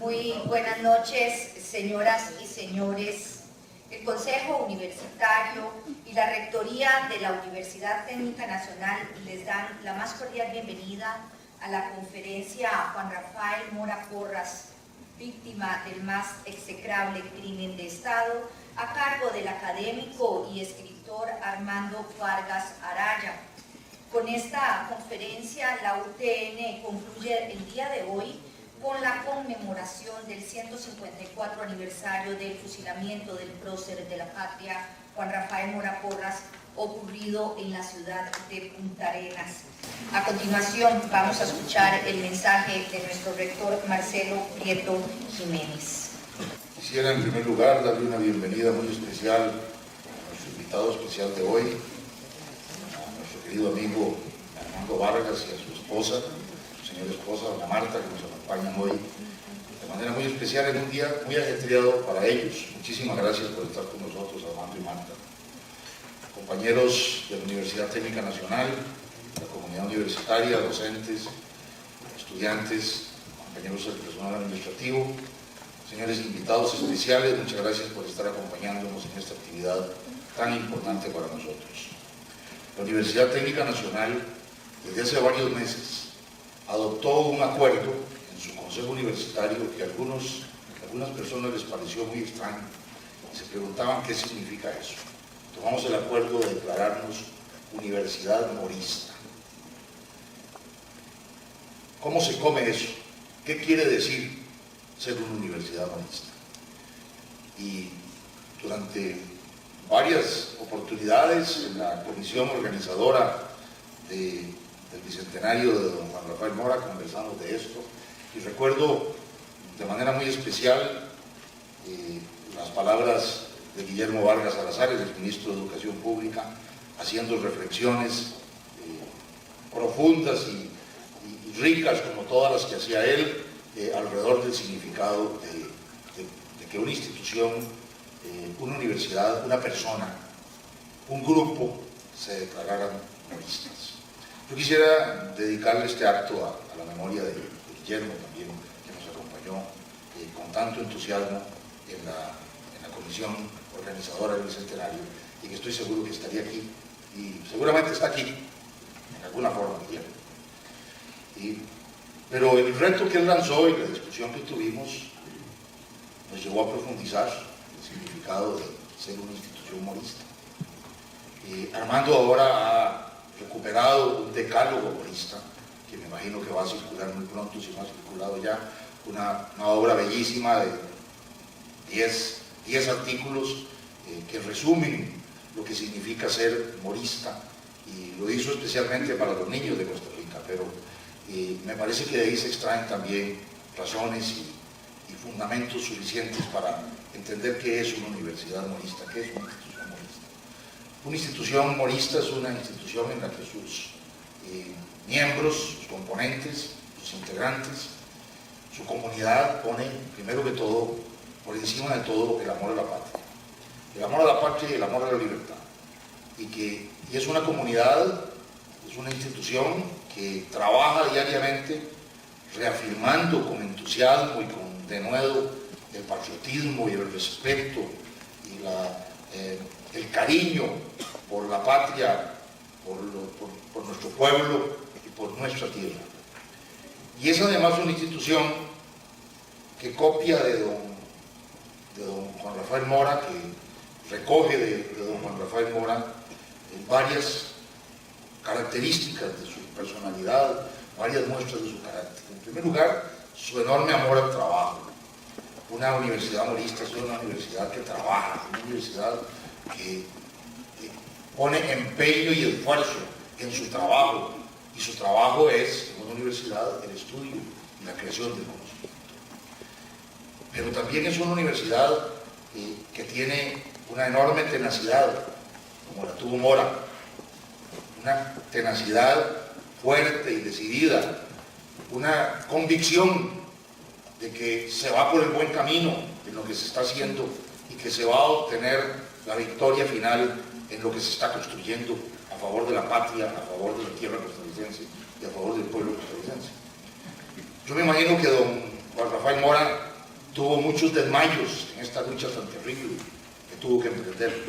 Muy buenas noches, señoras y señores. El Consejo Universitario y la Rectoría de la Universidad Técnica Nacional les dan la más cordial bienvenida a la conferencia Juan Rafael Mora Porras, víctima del más execrable crimen de Estado, a cargo del académico y escritor Armando Vargas Araya. Con esta conferencia, la UTN concluye el día de hoy con la conmemoración del 154 aniversario del fusilamiento del prócer de la patria, Juan Rafael Mora Porras, ocurrido en la ciudad de Punta Arenas. A continuación, vamos a escuchar el mensaje de nuestro rector Marcelo Prieto Jiménez. Quisiera en primer lugar darle una bienvenida muy especial a nuestro invitado especial de hoy, a nuestro querido amigo Armando Vargas y a su esposa, su señora esposa, doña Marta, que nos acompañan hoy de manera muy especial en un día muy ajetreado para ellos. Muchísimas gracias por estar con nosotros, Armando y Marta. Compañeros de la Universidad Técnica Nacional, la comunidad universitaria, docentes, estudiantes, compañeros del personal administrativo, señores invitados especiales, muchas gracias por estar acompañándonos en esta actividad tan importante para nosotros. La Universidad Técnica Nacional, desde hace varios meses, adoptó un acuerdo en su consejo universitario que a algunas personas les pareció muy extraño y se preguntaban qué significa eso. Tomamos el acuerdo de declararnos universidad morista. ¿Cómo se come eso? ¿Qué quiere decir ser una universidad morista? Y durante varias oportunidades en la comisión organizadora del bicentenario de don Juan Rafael Mora conversamos de esto, y recuerdo de manera muy especial las palabras de Guillermo Vargas Salazar, el ministro de Educación Pública, haciendo reflexiones profundas y ricas como todas las que hacía él alrededor del significado de que una institución, una universidad, una persona, un grupo se declararan moristas. Yo quisiera dedicarle este acto a la memoria de Guillermo también, que nos acompañó con tanto entusiasmo en la comisión organizadora del bicentenario, y que estoy seguro que estaría aquí, y seguramente está aquí, en alguna forma, Guillermo. Pero el reto que él lanzó y la discusión que tuvimos nos llevó a profundizar el significado de ser una institución morista. Armando ahora ha recuperado un decálogo morista, que me imagino que va a circular muy pronto, si no ha circulado ya, una obra bellísima de 10 artículos que resumen lo que significa ser morista, y lo hizo especialmente para los niños de Costa Rica, pero me parece que de ahí se extraen también razones y fundamentos suficientes para entender qué es una universidad morista, qué es una institución morista. Una institución morista es una institución en la que sus miembros, sus componentes, sus integrantes, su comunidad pone, primero que todo, por encima de todo, el amor a la patria. El amor a la patria y el amor a la libertad. Y es una comunidad, es una institución que trabaja diariamente reafirmando con entusiasmo y con denuedo el patriotismo y el respeto y el cariño por la patria, por nuestro pueblo y por nuestra tierra. Y es además una institución que copia de don Juan Rafael Mora, que recoge de don Juan Rafael Mora varias características de su personalidad, varias muestras de su carácter. En primer lugar, su enorme amor al trabajo. Una universidad morista es una universidad que trabaja, una universidad que pone empeño y esfuerzo en su trabajo, y su trabajo es, en una universidad, el estudio y la creación del conocimiento. Pero también es una universidad que tiene una enorme tenacidad, como la tuvo Mora, una tenacidad fuerte y decidida, una convicción de que se va por el buen camino en lo que se está haciendo y que se va a obtener la victoria final en lo que se está construyendo a favor de la patria, a favor de la tierra costarricense y a favor del pueblo costarricense. Yo me imagino que don Juan Rafael Mora tuvo muchos desmayos en esta lucha tan terrible que tuvo que emprender,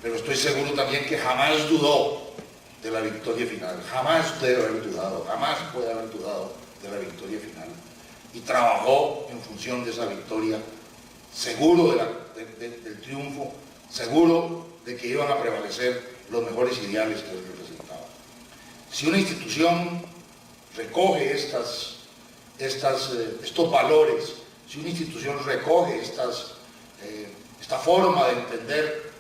pero estoy seguro también que jamás dudó de la victoria final, jamás debe haber dudado, jamás puede haber dudado de la victoria final, y trabajó en función de esa victoria, seguro del triunfo, seguro de que iban a prevalecer los mejores ideales que él representaba. Si una institución recoge estos valores, si una institución recoge esta forma de entender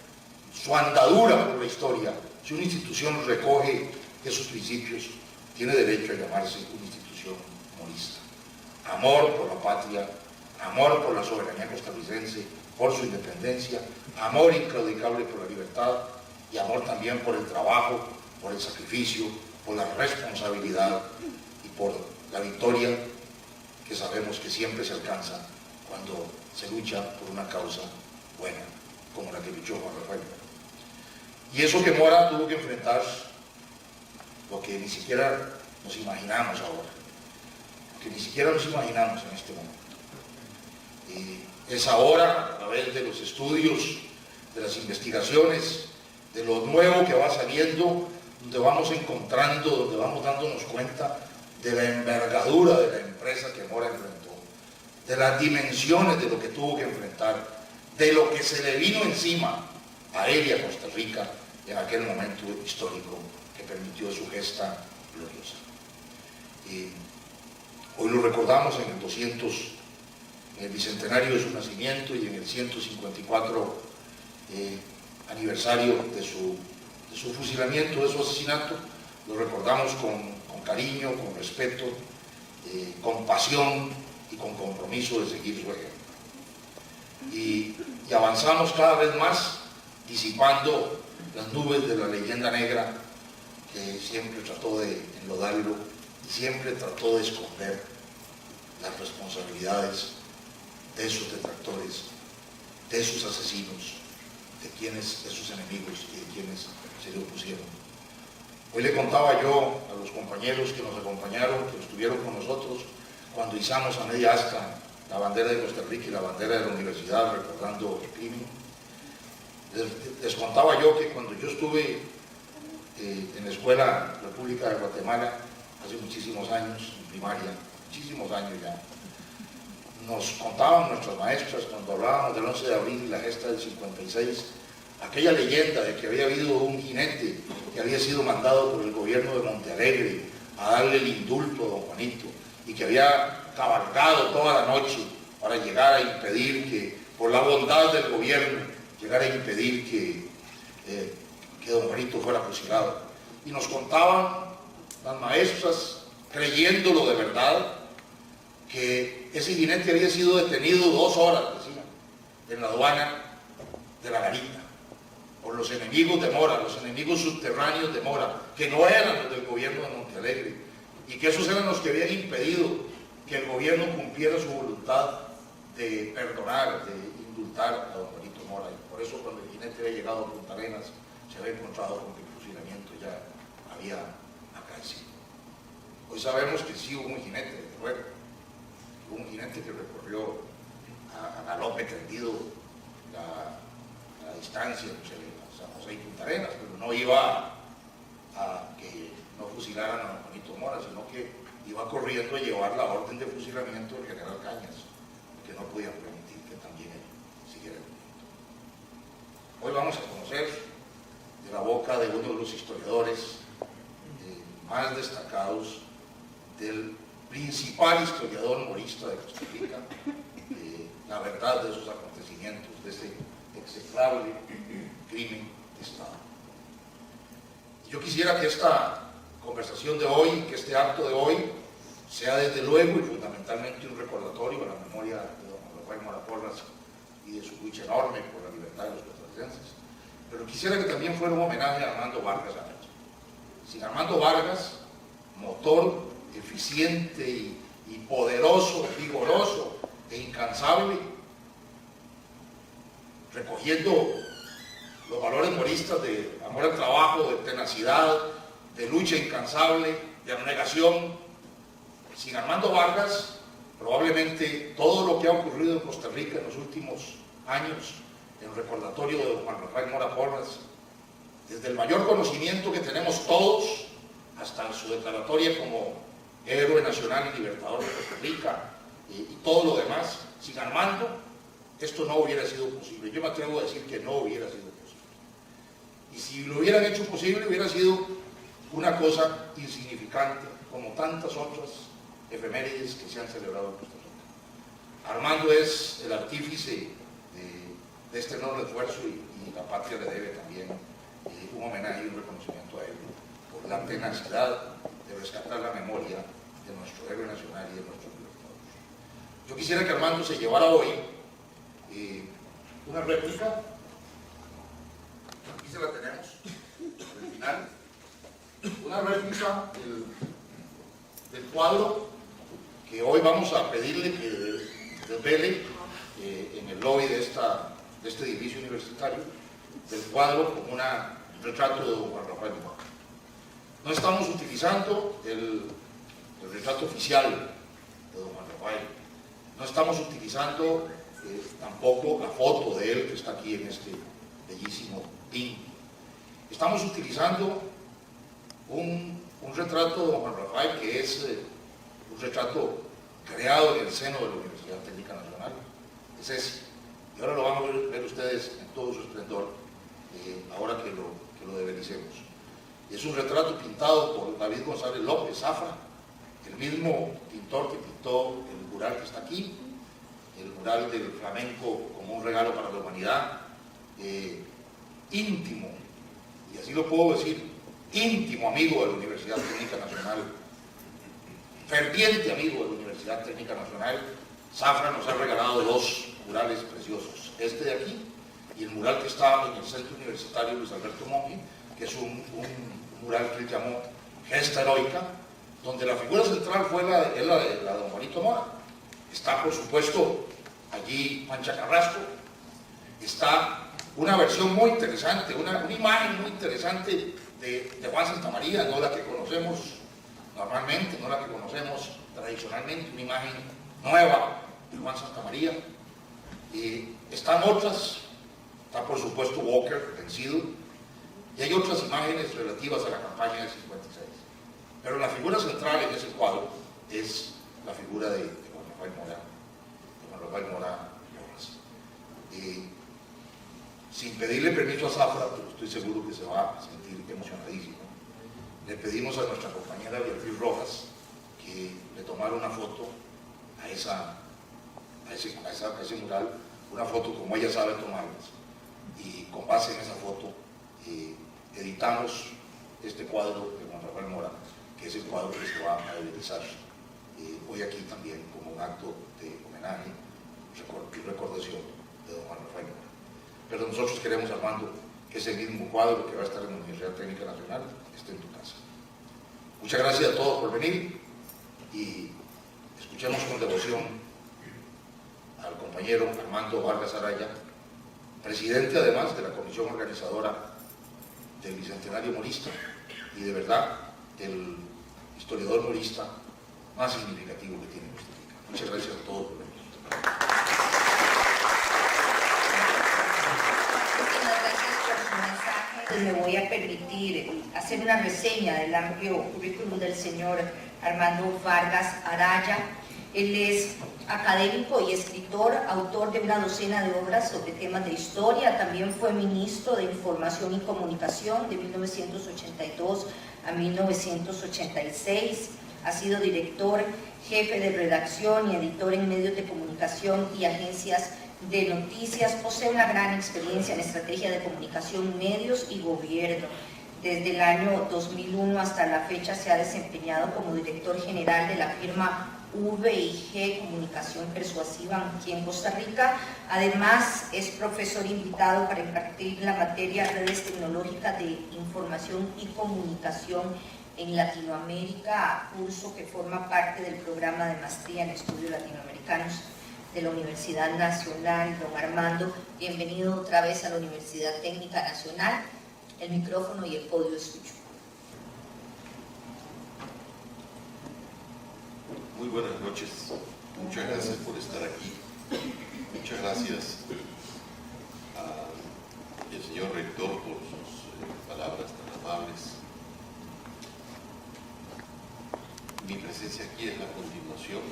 su andadura por la historia, si una institución recoge esos principios, tiene derecho a llamarse una institución morista. Amor por la patria, amor por la soberanía costarricense, por su independencia, amor inclaudicable por la libertad y amor también por el trabajo, por el sacrificio, por la responsabilidad y por la victoria que sabemos que siempre se alcanza cuando se lucha por una causa buena, como la que luchó Juan Rafael. Y eso que Mora tuvo que enfrentar, lo que ni siquiera nos imaginamos ahora, lo que ni siquiera nos imaginamos en este momento. Y es ahora, a través de los estudios, de las investigaciones, de lo nuevo que va saliendo, donde vamos encontrando, donde vamos dándonos cuenta de la envergadura de la empresa que Mora enfrentó, de las dimensiones de lo que tuvo que enfrentar, de lo que se le vino encima a él y a Costa Rica en aquel momento histórico que permitió su gesta gloriosa. Y hoy lo recordamos en el 200, en el bicentenario de su nacimiento y en el 154 aniversario de su fusilamiento, de su asesinato. Lo recordamos con cariño, con respeto, con pasión y con compromiso de seguir su ejemplo. Y avanzamos cada vez más disipando las nubes de la leyenda negra que siempre trató de enlodarlo y siempre trató de esconder las responsabilidades de sus detractores, de sus asesinos, de sus enemigos y de quienes se le opusieron. Hoy le contaba yo a los compañeros que nos acompañaron, que estuvieron con nosotros, cuando izamos a media asta la bandera de Costa Rica y la bandera de la universidad, recordando el crimen. Les contaba yo que cuando yo estuve en la Escuela República de Guatemala, hace muchísimos años, en primaria, muchísimos años ya, nos contaban nuestras maestras cuando hablábamos del 11 de abril y la gesta del 56, aquella leyenda de que había habido un jinete que había sido mandado por el gobierno de Montealegre a darle el indulto a don Juanito y que había cabalgado toda la noche para llegar a impedir que, por la bondad del gobierno, llegar a impedir que don Juanito fuera fusilado. Y nos contaban las maestras, creyéndolo de verdad, que ese jinete había sido detenido 2 horas, decían, en la aduana de la Garita, por los enemigos de Mora, los enemigos subterráneos de Mora, que no eran los del gobierno de Montealegre, y que esos eran los que habían impedido que el gobierno cumpliera su voluntad de perdonar, de indultar a don Juanito Mora. Y por eso cuando el jinete había llegado a Punta Arenas, se había encontrado con que el fusilamiento ya había acaecido. Hoy sabemos que sí hubo un jinete, desde luego, hubo un jinete que recorrió a galope tendido la distancia entre San José y Punta Arenas, pero no iba a que no fusilaran a don Juanito Mora, sino que iba corriendo a llevar la orden de fusilamiento del general Cañas, que no podían permitir que también él siguiera el movimiento. Hoy vamos a conocer de la boca de uno de los historiadores más destacados, del principal historiador morista de Costa Rica, la verdad de esos acontecimientos, de ese execrable crimen de Estado. Yo quisiera que esta conversación de hoy, que este acto de hoy, sea desde luego y fundamentalmente un recordatorio a la memoria de don Rafael Mora Porras y de su lucha enorme por la libertad de los costarricenses, pero quisiera que también fuera un homenaje a Armando Vargas Araya. Sin Armando Vargas, motor eficiente y poderoso, vigoroso e incansable, recogiendo los valores moristas de amor al trabajo, de tenacidad, de lucha incansable, de abnegación. Sin Armando Vargas, probablemente todo lo que ha ocurrido en Costa Rica en los últimos años, en recordatorio de don Juan Rafael Mora Porras, desde el mayor conocimiento que tenemos todos, hasta su declaratoria como héroe nacional y libertador de Costa Rica, y todo lo demás, sin Armando, esto no hubiera sido posible. Yo me atrevo a decir que no hubiera sido posible. Y si lo hubieran hecho posible, hubiera sido una cosa insignificante, como tantas otras efemérides que se han celebrado en Costa Rica. Armando es el artífice de este enorme esfuerzo y la patria le debe también un homenaje y un reconocimiento a él por la tenacidad de rescatar la memoria de nuestro héroe nacional y de nuestros libertadores. Yo quisiera que Armando se llevara hoy una réplica, aquí se la tenemos, al final, una réplica del cuadro que hoy vamos a pedirle que desvele en el lobby de este edificio universitario, del cuadro como un retrato de don Juan Rafael Mora. No estamos utilizando el retrato oficial de don Juan Rafael, no estamos utilizando tampoco la foto de él que está aquí en este bellísimo pin. Estamos utilizando un retrato de don Juan Rafael que es un retrato creado en el seno de la Universidad Técnica Nacional, es ese, y ahora lo van a ver ustedes en todo su esplendor, ahora que lo debelicemos. Es un retrato pintado por David González López Zafra, el mismo pintor que pintó el mural que está aquí, el mural del flamenco como un regalo para la humanidad, íntimo, y así lo puedo decir, íntimo amigo de la Universidad Técnica Nacional, ferviente amigo de la Universidad Técnica Nacional. Zafra nos ha regalado dos murales preciosos, este de aquí y el mural que está en el Centro Universitario Luis Alberto Monge, que es un mural que él llamó Gesta Heroica, donde la figura central fue la de don Juanito Mora. Está, por supuesto, allí Pancha Carrasco, está una versión muy interesante, una imagen muy interesante de Juan Santamaría, no la que conocemos normalmente, no la que conocemos tradicionalmente, una imagen nueva de Juan Santamaría. Y están otras, está por supuesto Walker vencido, y hay otras imágenes relativas a la campaña del 56. Pero la figura central en ese cuadro es la figura de Juan Rafael Mora, Porras. Sin pedirle permiso a Zafra, pero estoy seguro que se va a sentir emocionadísimo, le pedimos a nuestra compañera Beatriz Rojas que le tomara una foto a ese mural, una foto como ella sabe tomarlas, y con base en esa foto editamos este cuadro de Juan Rafael Mora, que es el cuadro que se va a realizar hoy aquí también como un acto de homenaje y recordación de don Juan Rafael Mora. Pero nosotros queremos, Armando, que ese mismo cuadro que va a estar en la Universidad Técnica Nacional esté en tu casa. Muchas gracias a todos por venir y escuchemos con devoción al compañero Armando Vargas Araya, presidente además de la comisión organizadora del Bicentenario Morista y de verdad el historiador morista más significativo que tiene Costa Rica. Muchas gracias a todos por venir. Me voy a permitir hacer una reseña del amplio currículum del señor Armando Vargas Araya. Él es académico y escritor, autor de una docena de obras sobre temas de historia. También fue ministro de Información y Comunicación de 1982 a 1986. Ha sido director, jefe de redacción y editor en medios de comunicación y agencias de noticias. Posee una gran experiencia en estrategia de comunicación, medios y gobierno. Desde el año 2001 hasta la fecha se ha desempeñado como director general de la firma V&G Comunicación Persuasiva aquí en Costa Rica. Además es profesor invitado para impartir la materia Redes Tecnológicas de Información y Comunicación en Latinoamérica, curso que forma parte del programa de maestría en estudios latinoamericanos de la Universidad Nacional. Don Armando, bienvenido otra vez a la Universidad Técnica Nacional. El micrófono y el podio es suyo. Muy buenas noches Muchas gracias por estar aquí. Muchas gracias al señor rector por sus palabras tan amables. Mi presencia aquí es la continuación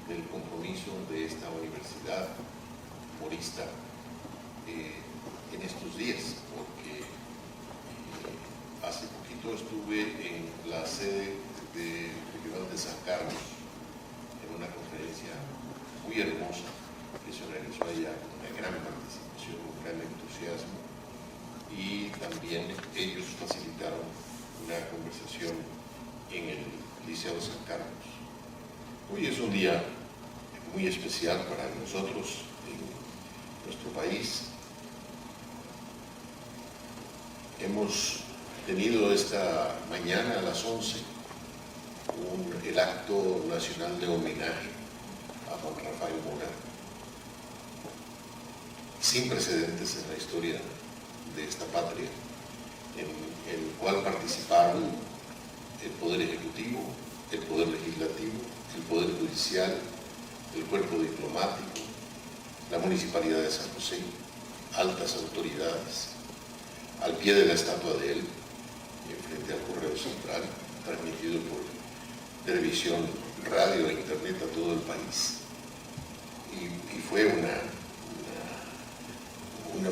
del compromiso de esta universidad morista en estos días, porque hace poquito estuve en la sede del Regional de San Carlos en una conferencia muy hermosa que se organizó allá con una gran participación, un gran entusiasmo, y también ellos facilitaron una conversación en el Liceo de San Carlos. Hoy es un día muy especial para nosotros en nuestro país. Hemos tenido esta mañana a las 11 el acto nacional de homenaje a Juan Rafael Mora, sin precedentes en la historia de esta patria, en el cual participaron el Poder Ejecutivo, el Poder Legislativo, el Poder Judicial, el Cuerpo Diplomático, la Municipalidad de San José, altas autoridades, al pie de la estatua de él, frente al Correo Central, transmitido por televisión, radio e internet a todo el país. Y fue una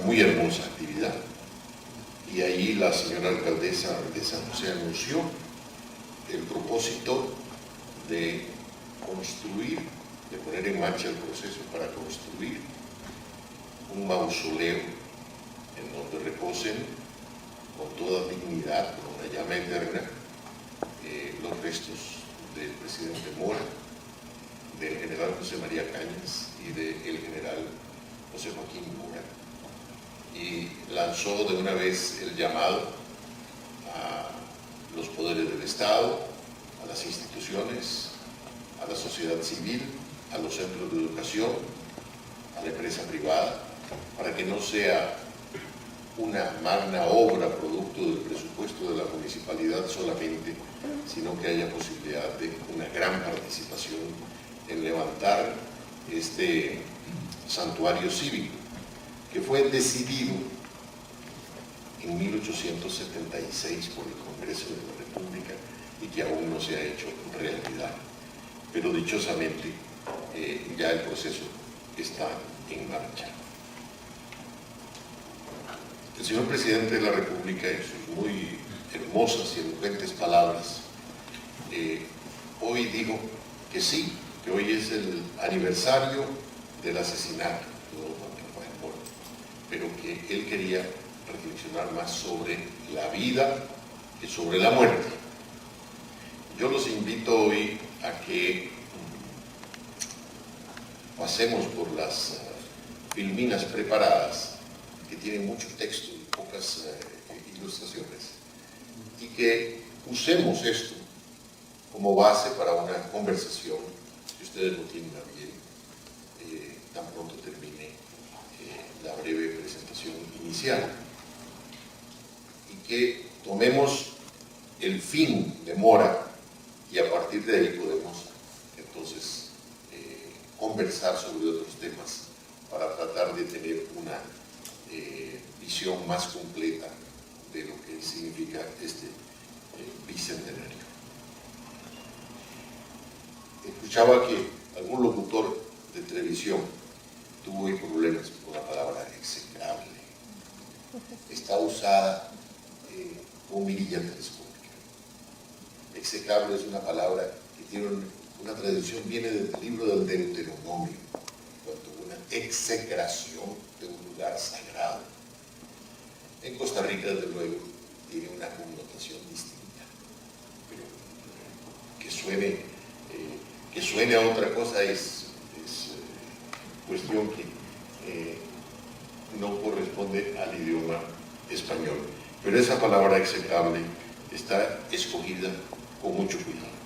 muy hermosa actividad. Y ahí la señora alcaldesa de San José anunció el propósito de construir, de poner en marcha el proceso para construir un mausoleo en donde reposen con toda dignidad, con una llama eterna, los restos del presidente Mora, del general José María Cañas y del general José Joaquín Mora. Y lanzó de una vez el llamado a los poderes del Estado, a las instituciones, a la sociedad civil, a los centros de educación, a la empresa privada, para que no sea una magna obra producto del presupuesto de la municipalidad solamente, sino que haya posibilidad de una gran participación en levantar este santuario cívico, que fue decidido en 1876 por el Congreso de la República y que aún no se ha hecho realidad. Pero dichosamente ya el proceso está en marcha. El señor presidente de la República, en sus muy hermosas y elocuentes palabras, hoy dijo que sí, que hoy es el aniversario del asesinato de don Juan Rafael Mora, pero que él quería reflexionar más sobre la vida que sobre la muerte. Yo los invito hoy a que pasemos por las filminas preparadas, que tienen mucho texto y pocas ilustraciones, y que usemos esto como base para una conversación, si ustedes lo tienen a bien, tan pronto termine la breve presentación inicial, y que tomemos el fin de Mora y a partir de ahí podemos entonces conversar sobre otros temas para tratar de tener una visión más completa de lo que significa este bicentenario. Escuchaba que algún locutor de televisión tuvo problemas con la palabra execrable. Está usada con mirilla telescópica. Execrable es una palabra que tiene una traducción, viene del libro del Deuteronomio, cuando una execración de un lugar sagrado. En Costa Rica, desde luego, tiene una connotación distinta, pero que suene a otra cosa es cuestión que no corresponde al idioma español. Pero esa palabra execrable está escogida con mucho cuidado.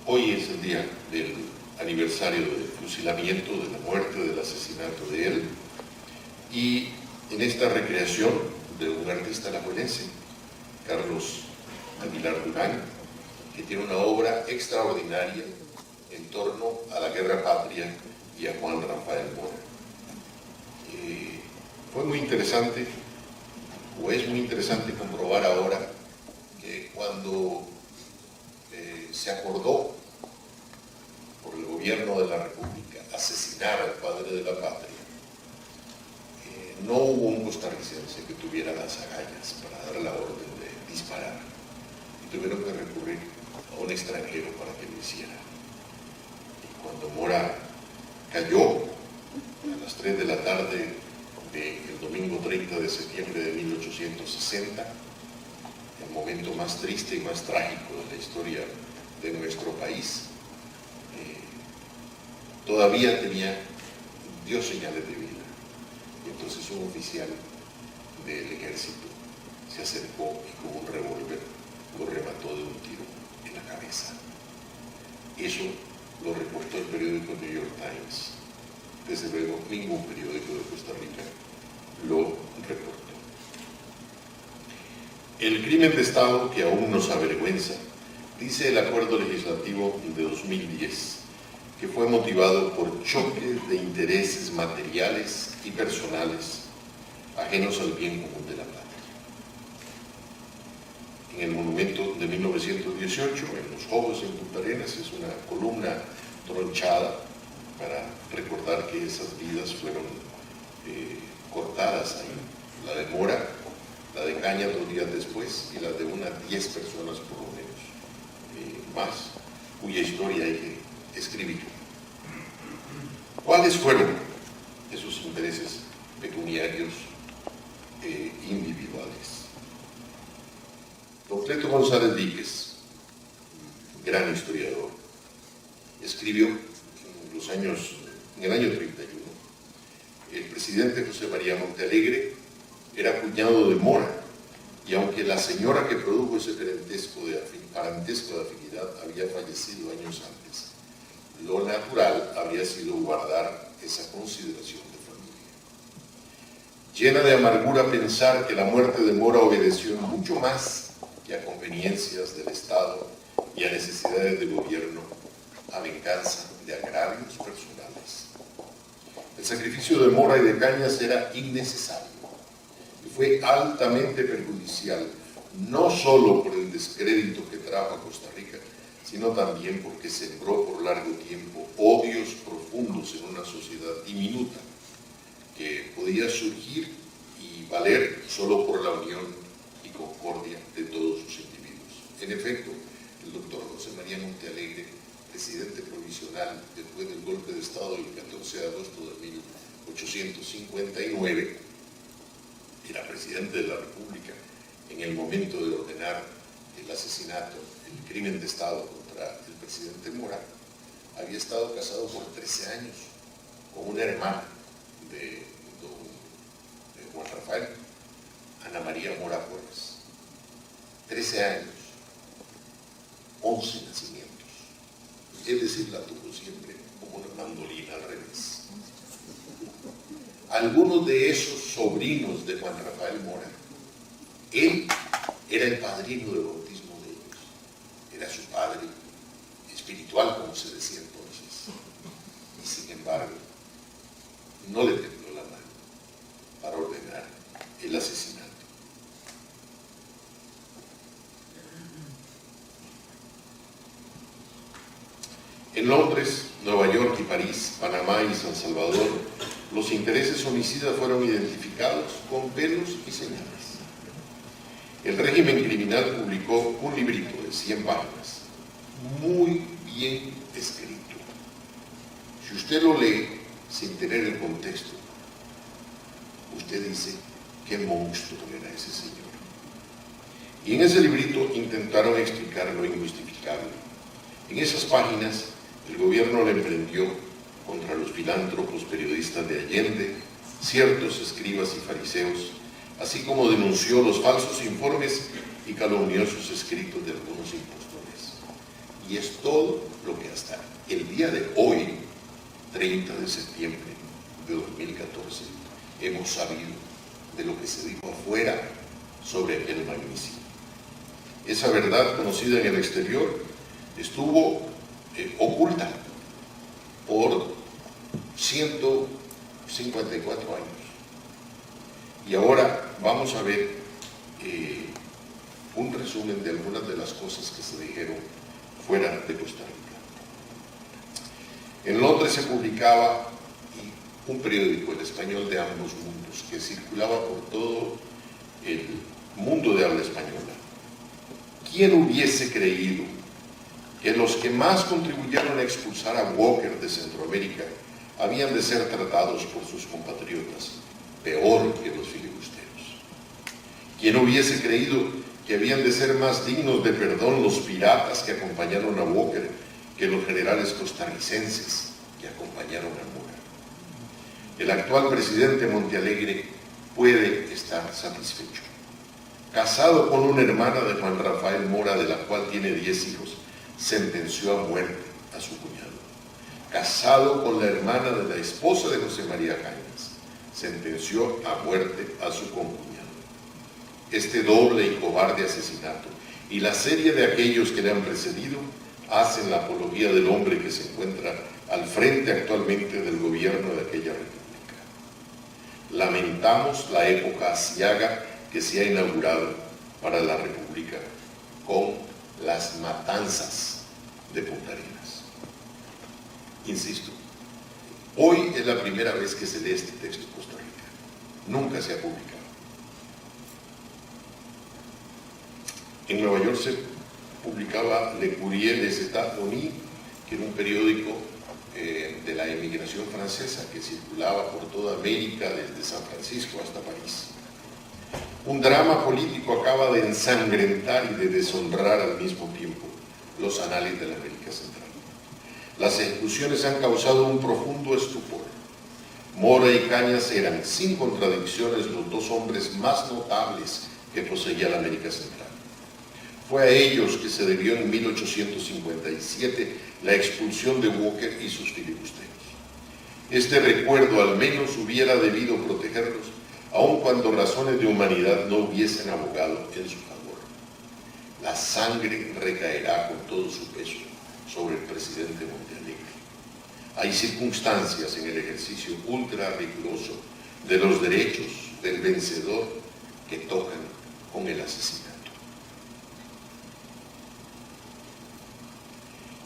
Hoy es el día del aniversario del fusilamiento, de la muerte, del asesinato de él, y en esta recreación de un artista alajuelense, Carlos Aguilar Durán, que tiene una obra extraordinaria en torno a la guerra patria y a Juan Rafael Mora. Fue muy interesante, o es muy interesante comprobar ahora que cuando se acordó por el gobierno de la República asesinar al padre de la patria, no hubo un costarricense que tuviera las agallas para dar la orden de disparar, y tuvieron que recurrir a un extranjero para que lo hiciera. Y cuando Mora cayó a las 3 de la tarde del domingo 30 de septiembre de 1860, el momento más triste y más trágico de la historia de nuestro país, todavía dio señales de vida. Y entonces un oficial del ejército se acercó y con un revólver lo remató de un tiro en la cabeza. Eso lo reportó el periódico New York Times. Desde luego, ningún periódico de Costa Rica lo reportó. El crimen de Estado que aún nos avergüenza, dice el acuerdo legislativo de 2010, que fue motivado por choques de intereses materiales y personales ajenos al bien común de la patria. En el monumento de 1918, en Los Jogos en Punta Arenas, es una columna tronchada para recordar que esas vidas fueron cortadas ahí. La de Mora, la de Caña 2 días después y la de unas 10 personas por lo menos, más, cuya historia hay que escribir. ¿Cuáles fueron esos intereses pecuniarios individuales? Don Cleto González Víquez, gran historiador, escribió en el año 31, el presidente José María Montealegre era cuñado de Mora, y aunque la señora que produjo ese parentesco de afinidad había fallecido años antes, lo natural había sido guardar esa consideración de familia. Llena de amargura pensar que la muerte de Mora obedeció mucho más que a conveniencias del Estado y a necesidades del gobierno, a venganza de agravios personales. El sacrificio de Mora y de Cañas era innecesario y fue altamente perjudicial, no solo por el descrédito que trajo a Costa Rica, sino también porque sembró por largo tiempo odios profundos en una sociedad diminuta que podía surgir y valer solo por la unión y concordia de todos sus individuos. En efecto, el doctor José María Montealegre, presidente provisional después del golpe de Estado del 14 de agosto de 1859, era presidente de la República en el momento de ordenar el asesinato, el crimen de Estado contra el presidente Mora. Había estado casado por 13 años con una hermana de Juan Rafael, Ana María Mora Porras. 13 años, 11 nacimientos. Es decir, la tuvo siempre como una mandolina al revés. Algunos de esos sobrinos de Juan Rafael Mora, él era el padrino del bautismo de ellos. Era su padre espiritual, como se decía entonces. Y sin embargo, no le tembló la mano para ordenar el asesinato. En Londres, Nueva York y París, Panamá y San Salvador, los intereses homicidas fueron identificados con pelos y señales. El régimen criminal publicó un librito de 100 páginas, muy bien escrito. Si usted lo lee sin tener el contexto, usted dice, ¿qué monstruo era ese señor? Y en ese librito intentaron explicar lo injustificable. En esas páginas, el gobierno le emprendió contra los filántropos periodistas de Allende, ciertos escribas y fariseos, así como denunció los falsos informes y calumniosos escritos de algunos impostores. Y es todo lo que hasta el día de hoy, 30 de septiembre de 2014, hemos sabido de lo que se dijo afuera sobre el magnicidio. esa verdad conocida en el exterior estuvo oculta por 154 años. Y ahora vamos a ver un resumen de algunas de las cosas que se dijeron fuera de Costa Rica. En Londres se publicaba un periódico, El Español de Ambos Mundos, que circulaba por todo el mundo de habla española. ¿Quién hubiese creído que los que más contribuyeron a expulsar a Walker de Centroamérica habían de ser tratados por sus compatriotas peor que los filibusteros? ¿Quién hubiese creído que habían de ser más dignos de perdón los piratas que acompañaron a Walker que los generales costarricenses que acompañaron a Mora? El actual presidente Montealegre puede estar satisfecho. Casado con una hermana de Juan Rafael Mora, de la cual tiene 10 hijos, sentenció a muerte a su cuñado. Casado con la hermana de la esposa de José María Cañas, sentenció a muerte a su concuñado. Este doble y cobarde asesinato y la serie de aquellos que le han precedido hacen la apología del hombre que se encuentra al frente actualmente del gobierno de aquella república. Lamentamos la época aciaga que se ha inaugurado para la república con las matanzas de Punta Arenas. Insisto, hoy es la primera vez que se lee este texto en Costa Rica. Nunca se ha publicado. En Nueva York se publicaba Le Courrier des États-Unis, que era un periódico de la emigración francesa que circulaba por toda América, desde San Francisco hasta París. Un drama político acaba de ensangrentar y de deshonrar al mismo tiempo los anales de la América Central. Las ejecuciones han causado un profundo estupor. Mora y Cañas eran, sin contradicciones, los dos hombres más notables que poseía la América Central. Fue a ellos que se debió en 1857 la expulsión de Walker y sus filibusteros. Este recuerdo al menos hubiera debido protegerlos, aun cuando razones de humanidad no hubiesen abogado en su favor. La sangre recaerá con todo su peso sobre el presidente Montealegre. Hay circunstancias en el ejercicio ultra riguroso de los derechos del vencedor que tocan con el asesinato.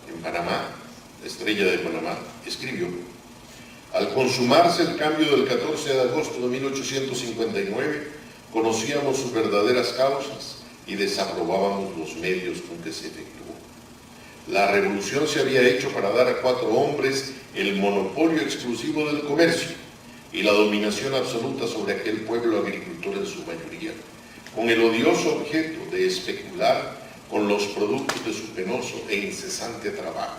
En Panamá, la Estrella de Panamá escribió: al consumarse el cambio del 14 de agosto de 1859, conocíamos sus verdaderas causas y desaprobábamos los medios con que se efectuó. La revolución se había hecho para dar a 4 hombres el monopolio exclusivo del comercio y la dominación absoluta sobre aquel pueblo agricultor en su mayoría, con el odioso objeto de especular con los productos de su penoso e incesante trabajo,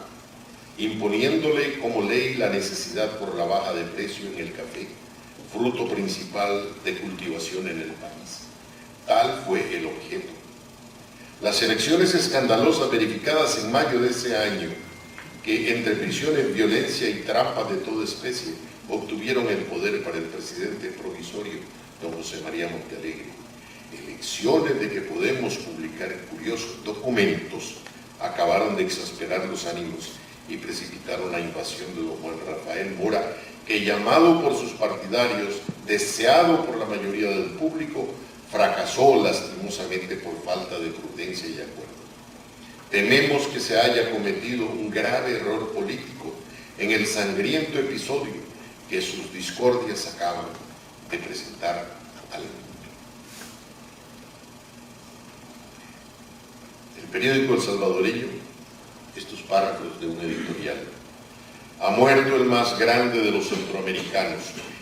imponiéndole como ley la necesidad por la baja de precio en el café, fruto principal de cultivación en el país. Tal fue el objeto. Las elecciones escandalosas verificadas en mayo de ese año, que entre prisiones, violencia y trampas de toda especie obtuvieron el poder para el presidente provisorio don José María Montealegre, elecciones de que podemos publicar curiosos documentos, acabaron de exasperar los ánimos y precipitaron la invasión de don Juan Rafael Mora, que, llamado por sus partidarios, deseado por la mayoría del público, fracasó lastimosamente por falta de prudencia y acuerdo. Tememos que se haya cometido un grave error político en el sangriento episodio que sus discordias acaban de presentar al mundo. El periódico El Salvadoreño, estos párrafos de un editorial: ha muerto el más grande de los centroamericanos,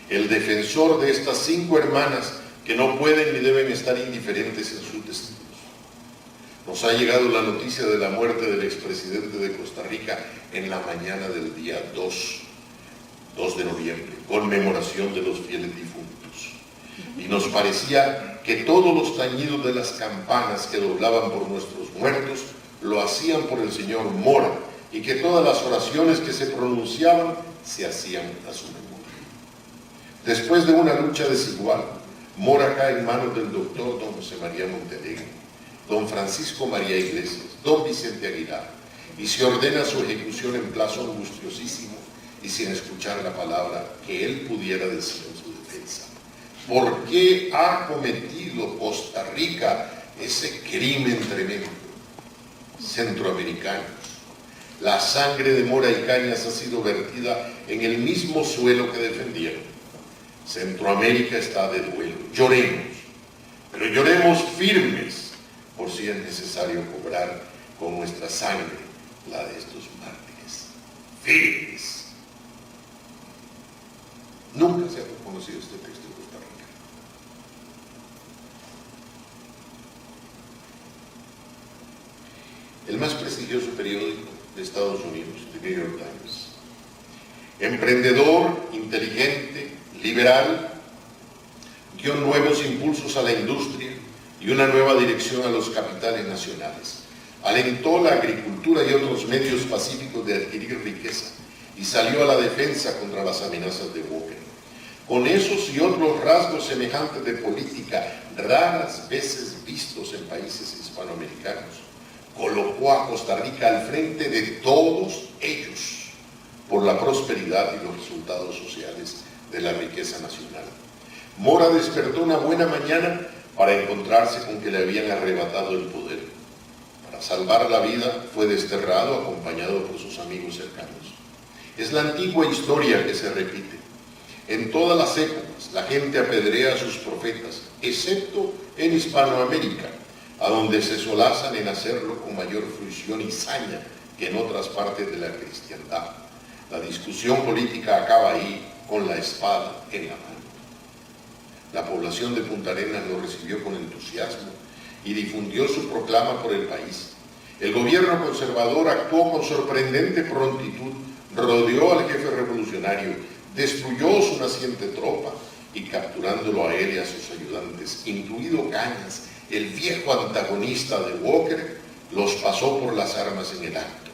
el defensor de estas 5 hermanas que no pueden ni deben estar indiferentes en sus destinos. Nos ha llegado la noticia de la muerte del expresidente de Costa Rica en la mañana del día 2 de noviembre, conmemoración de los fieles difuntos. Y nos parecía que todos los tañidos de las campanas que doblaban por nuestros muertos lo hacían por el señor Mora, y que todas las oraciones que se pronunciaban se hacían a su memoria. Después de una lucha desigual, Mora cae en manos del doctor don José María Montealegre, don Francisco María Iglesias, don Vicente Aguilar, y se ordena su ejecución en plazo angustiosísimo y sin escuchar la palabra que él pudiera decir en su defensa. ¿Por qué ha cometido Costa Rica ese crimen tremendo? Centroamericanos, la sangre de Mora y Cañas ha sido vertida en el mismo suelo que defendieron. Centroamérica está de duelo. Lloremos, pero lloremos firmes por si es necesario cobrar con nuestra sangre la de estos mártires. Firmes. Nunca se ha reconocido este texto en Costa Rica. El más prestigioso periódico de Estados Unidos, The New York Times, emprendedor, inteligente, liberal, dio nuevos impulsos a la industria y una nueva dirección a los capitales nacionales. Alentó la agricultura y otros medios pacíficos de adquirir riqueza y salió a la defensa contra las amenazas de Walker. Con esos y otros rasgos semejantes de política, raras veces vistos en países hispanoamericanos, colocó a Costa Rica al frente de todos ellos por la prosperidad y los resultados sociales de la riqueza nacional. Mora despertó una buena mañana para encontrarse con que le habían arrebatado el poder. Para salvar la vida fue desterrado acompañado por sus amigos cercanos. Es la antigua historia que se repite. En todas las épocas la gente apedrea a sus profetas, excepto en Hispanoamérica, a donde se solazan en hacerlo con mayor fruición y saña que en otras partes de la cristiandad. La discusión política acaba ahí con la espada en la mano. La población de Punta Arenas lo recibió con entusiasmo y difundió su proclama por el país. El gobierno conservador actuó con sorprendente prontitud, rodeó al jefe revolucionario, destruyó su naciente tropa y capturándolo a él y a sus ayudantes, incluido Cañas, el viejo antagonista de Walker, los pasó por las armas en el acto.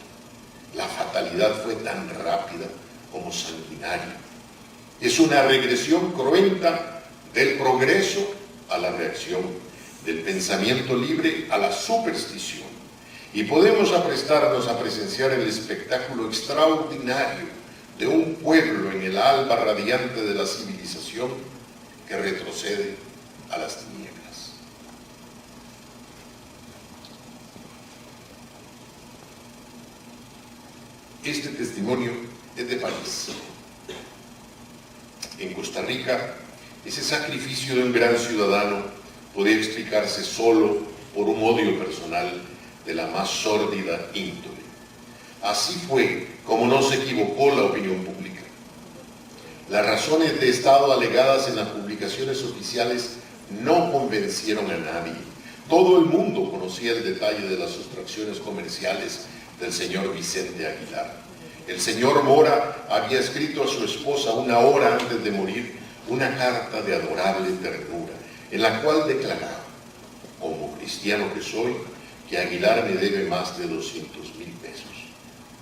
La fatalidad fue tan rápida como sanguinaria. Es una regresión cruenta del progreso a la reacción, del pensamiento libre a la superstición. Y podemos aprestarnos a presenciar el espectáculo extraordinario de un pueblo en el alba radiante de la civilización que retrocede a las tinieblas. Este testimonio es de París. En Costa Rica, ese sacrificio de un gran ciudadano podía explicarse solo por un odio personal de la más sórdida índole. Así fue como no se equivocó la opinión pública. Las razones de Estado alegadas en las publicaciones oficiales no convencieron a nadie. Todo el mundo conocía el detalle de las sustracciones comerciales del señor Vicente Aguilar. El señor Mora había escrito a su esposa una hora antes de morir una carta de adorable ternura, en la cual declaraba, como cristiano que soy, que Aguilar me debe más de 200,000 pesos.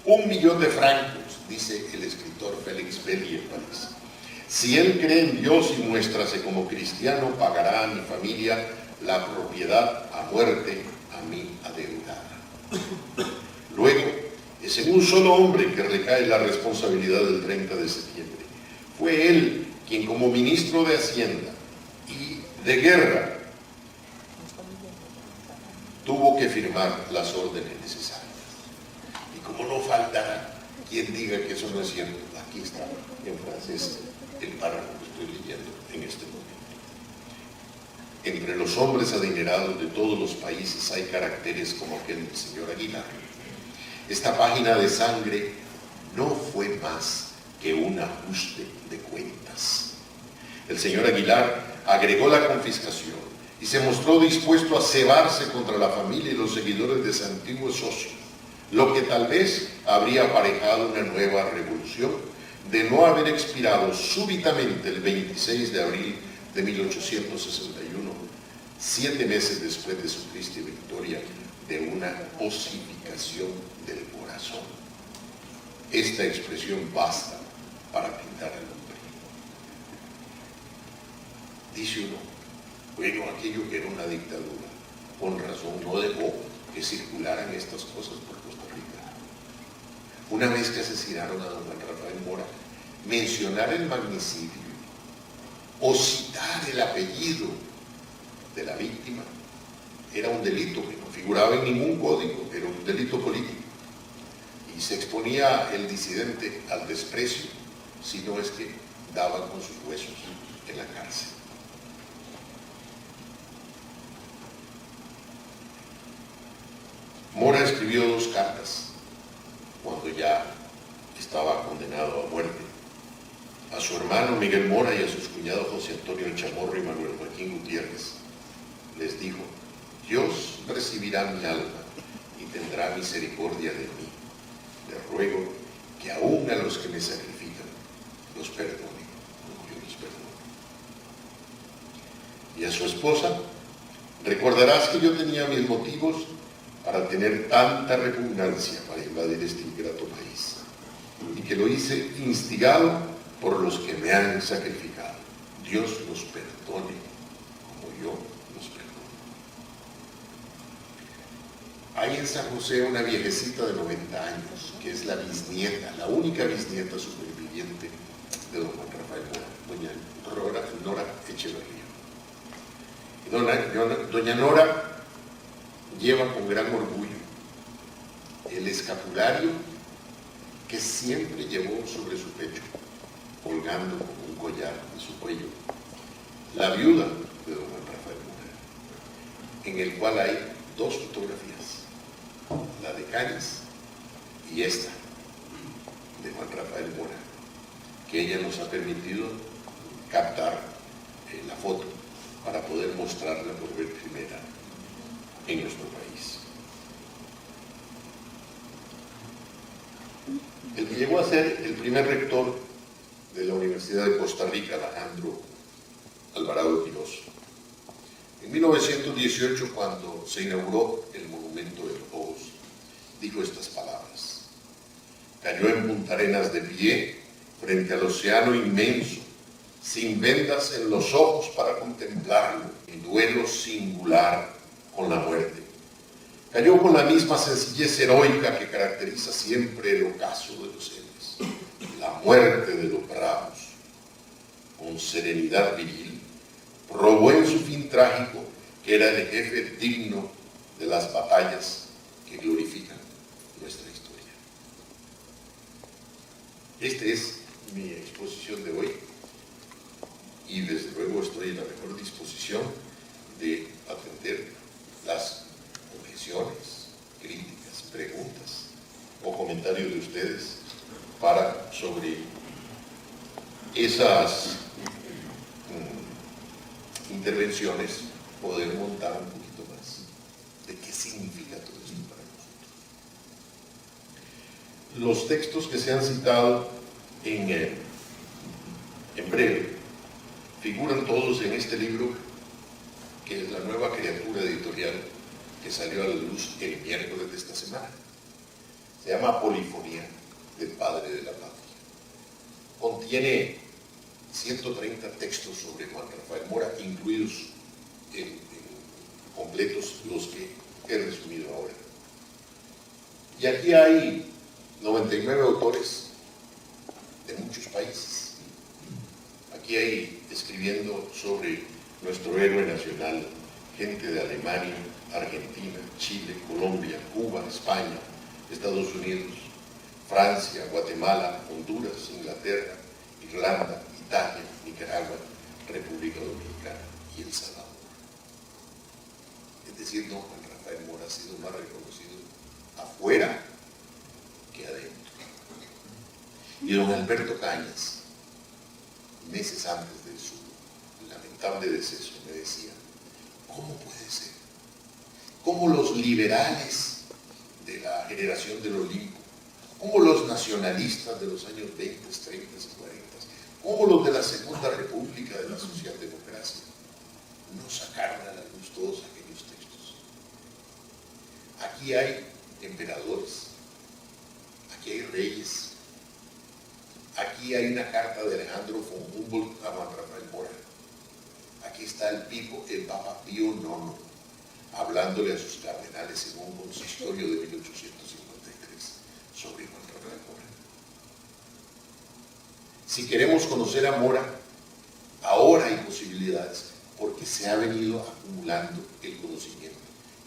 1.000.000 de francos, dice el escritor Félix Belli en París. Si él cree en Dios y muéstrase como cristiano, pagará a mi familia la propiedad a muerte a mí adeudada. Luego, es en un solo hombre que recae la responsabilidad del 30 de septiembre. Fue él quien, como ministro de Hacienda y de Guerra, tuvo que firmar las órdenes necesarias. Y como no faltará quien diga que eso no es cierto, aquí está en francés el párrafo que estoy leyendo en este momento. Entre los hombres adinerados de todos los países hay caracteres como aquel del señor Aguilar. Esta página de sangre no fue más que un ajuste de cuentas. El señor Aguilar agregó la confiscación y se mostró dispuesto a cebarse contra la familia y los seguidores de ese antiguo socio, lo que tal vez habría aparejado una nueva revolución de no haber expirado súbitamente el 26 de abril de 1861, 7 meses después de su triste victoria de una osificación del corazón. Esta expresión basta para pintar al hombre. Dice uno, bueno, aquello que era una dictadura. con razón no dejó que circularan estas cosas por Costa Rica. Una vez que asesinaron a don Juan Rafael Mora, mencionar el magnicidio o citar el apellido de la víctima era un delito que no figuraba en ningún código, era un delito político. Y se exponía el disidente al desprecio, si no es que daba con sus huesos en la cárcel. Mora escribió 2 cartas cuando ya estaba condenado a muerte, a su hermano Miguel Mora y a sus cuñados José Antonio Chamorro y Manuel Joaquín Gutiérrez. Les dijo: Dios recibirá mi alma y tendrá misericordia de mí. Les ruego que aún a los que me sacrifican los perdone, como yo los perdono. Y a su esposa: recordarás que yo tenía mis motivos para tener tanta repugnancia para invadir este ingrato país, y que lo hice instigado por los que me han sacrificado. Dios los perdone como yo los perdono. Hay en San José una viejecita de 90 años, que es la bisnieta, la única bisnieta superviviente de don Juan Rafael Mora, doña Nora Echeverría. Y doña Nora lleva con gran orgullo el escapulario que siempre llevó sobre su pecho, colgando como un collar de su cuello, la viuda de don Juan Rafael Mora, en el cual hay 2 fotografías, la de Cañas y esta de Juan Rafael Mora, que ella nos ha permitido captar la foto para poder mostrarla por vez primera en nuestro país. El que llegó a ser el primer rector de la Universidad de Costa Rica, Alejandro Alvarado Quirós, en 1918, cuando se inauguró el monumento de los Lobos, dijo estas palabras: cayó en Punta Arenas de pie frente al océano inmenso, sin vendas en los ojos para contemplarlo, en duelo singular con la muerte. Cayó con la misma sencillez heroica que caracteriza siempre el ocaso de los héroes, la muerte de los bravos. Con serenidad viril, probó en su fin trágico que era el jefe digno de las batallas que glorifican nuestra historia. Esta es mi exposición de hoy, y desde luego estoy en la mejor disposición de atender las objeciones, críticas, preguntas o comentarios de ustedes para sobre esas intervenciones poder montar un poquito más de qué significa todo esto para nosotros. Los textos que se han citado en breve figuran todos en este libro, que es la nueva criatura editorial que salió a la luz el miércoles de esta semana. Se llama Polifonía del Padre de la Patria. Contiene 130 textos sobre Juan Rafael Mora, incluidos en completos los que he resumido ahora. Y aquí hay 99 autores de muchos países. Aquí hay, escribiendo sobre nuestro héroe nacional, gente de Alemania, Argentina, Chile, Colombia, Cuba, España, Estados Unidos, Francia, Guatemala, Honduras, Inglaterra, Irlanda, Italia, Nicaragua, República Dominicana y El Salvador. Es decir, don Juan Rafael Mora ha sido más reconocido afuera que adentro. Y don Alberto Cañas, meses antes de su lamentable deceso, me decía: ¿cómo puede ser? ¿Cómo los liberales de la generación del Olimpo, cómo los nacionalistas de los años 20, 30 y 40, cómo los de la Segunda República de la socialdemocracia no sacaron a la luz todos aquellos textos? Aquí hay emperadores, aquí hay reyes, aquí hay una carta de Alejandro von Humboldt a Juan Rafael Mora, aquí está el Papa Pío IX, hablándole a sus cardenales en un consistorio de 1853 sobre Juan Rafael Mora. Si queremos conocer a Mora, ahora hay posibilidades, porque se ha venido acumulando el conocimiento.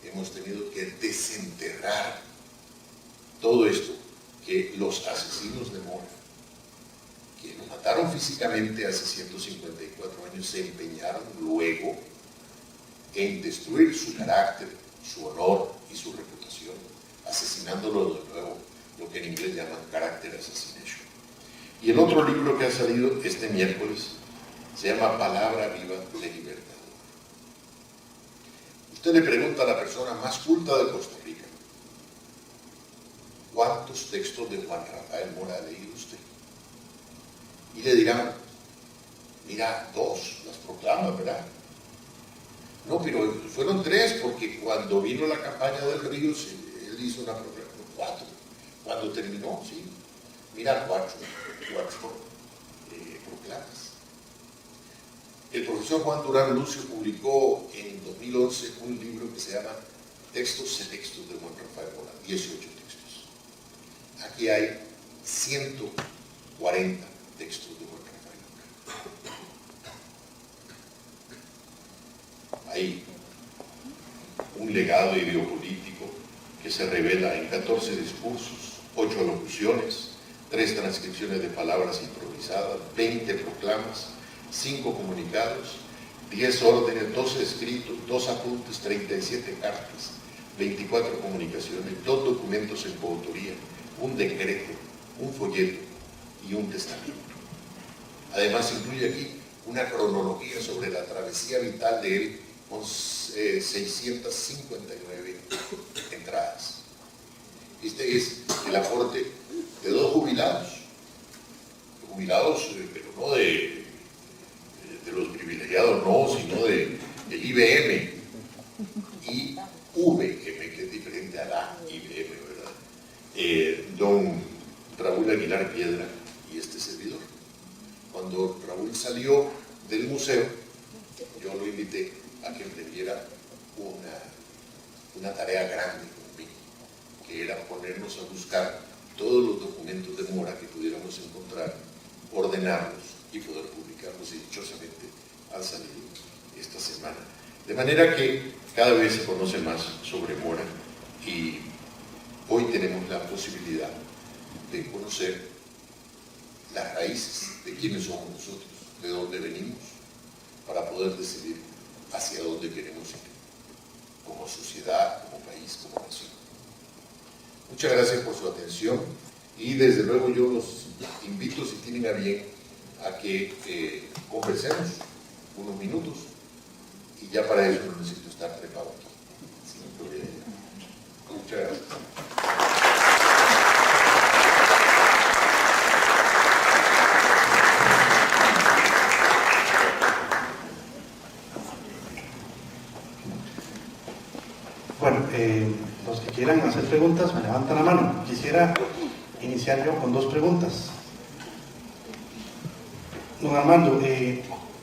Hemos tenido que desenterrar todo esto, que los asesinos de Mora, que lo mataron físicamente hace 154 años, se empeñaron luego en destruir su carácter, su honor y su reputación, asesinándolo de nuevo, lo que en inglés llaman character assassination. Y el otro libro que ha salido este miércoles se llama Palabra Viva de Libertador. Usted le pregunta a la persona más culta de Costa Rica, ¿cuántos textos de Juan Rafael Mora ha leído usted? Y le dirán, mira, 2, las proclamas, ¿verdad? No, pero fueron 3, porque cuando vino la campaña del Río, él hizo una proclama, 4. Cuando terminó, sí, mira, 4 proclamas. El profesor Juan Durán Lucio publicó en 2011 un libro que se llama Textos y Textos de Juan Rafael Mora, 18 textos. Aquí hay 140 textos de Juan Rafael Mora. Hay un legado ideopolítico que se revela en 14 discursos, 8 alocuciones, 3 transcripciones de palabras improvisadas, 20 proclamas, 5 comunicados, 10 órdenes, 12 escritos, 2 apuntes, 37 cartas, 24 comunicaciones, 2 documentos en coautoría, un decreto, un folleto y un testamento. Además incluye aquí una cronología sobre la travesía vital de él con 659 entradas. Este es el aporte de 2 jubilados, pero no de los privilegiados, no, sino del IBM, IVM, que es diferente a la IBM, ¿verdad? Don Raúl Aguilar Piedra y este servidor. Cuando Raúl salió del museo, yo lo invité a que emprendiera una tarea grande conmigo, que era ponernos a buscar todos los documentos de Mora que pudiéramos encontrar, ordenarlos y poder publicarlos, y dichosamente han salido esta semana. De manera que cada vez se conoce más sobre Mora y hoy tenemos la posibilidad de conocer las raíces de quiénes somos nosotros, de dónde venimos, para poder decidir hacia dónde queremos ir, como sociedad, como país, como nación. Muchas gracias por su atención y desde luego yo los invito, si tienen a bien, a que conversemos unos minutos, y ya para eso no necesito estar trepado aquí, sino que muchas gracias. Bueno, los que quieran hacer preguntas me levantan la mano. Quisiera iniciar yo con 2 preguntas. Don Armando,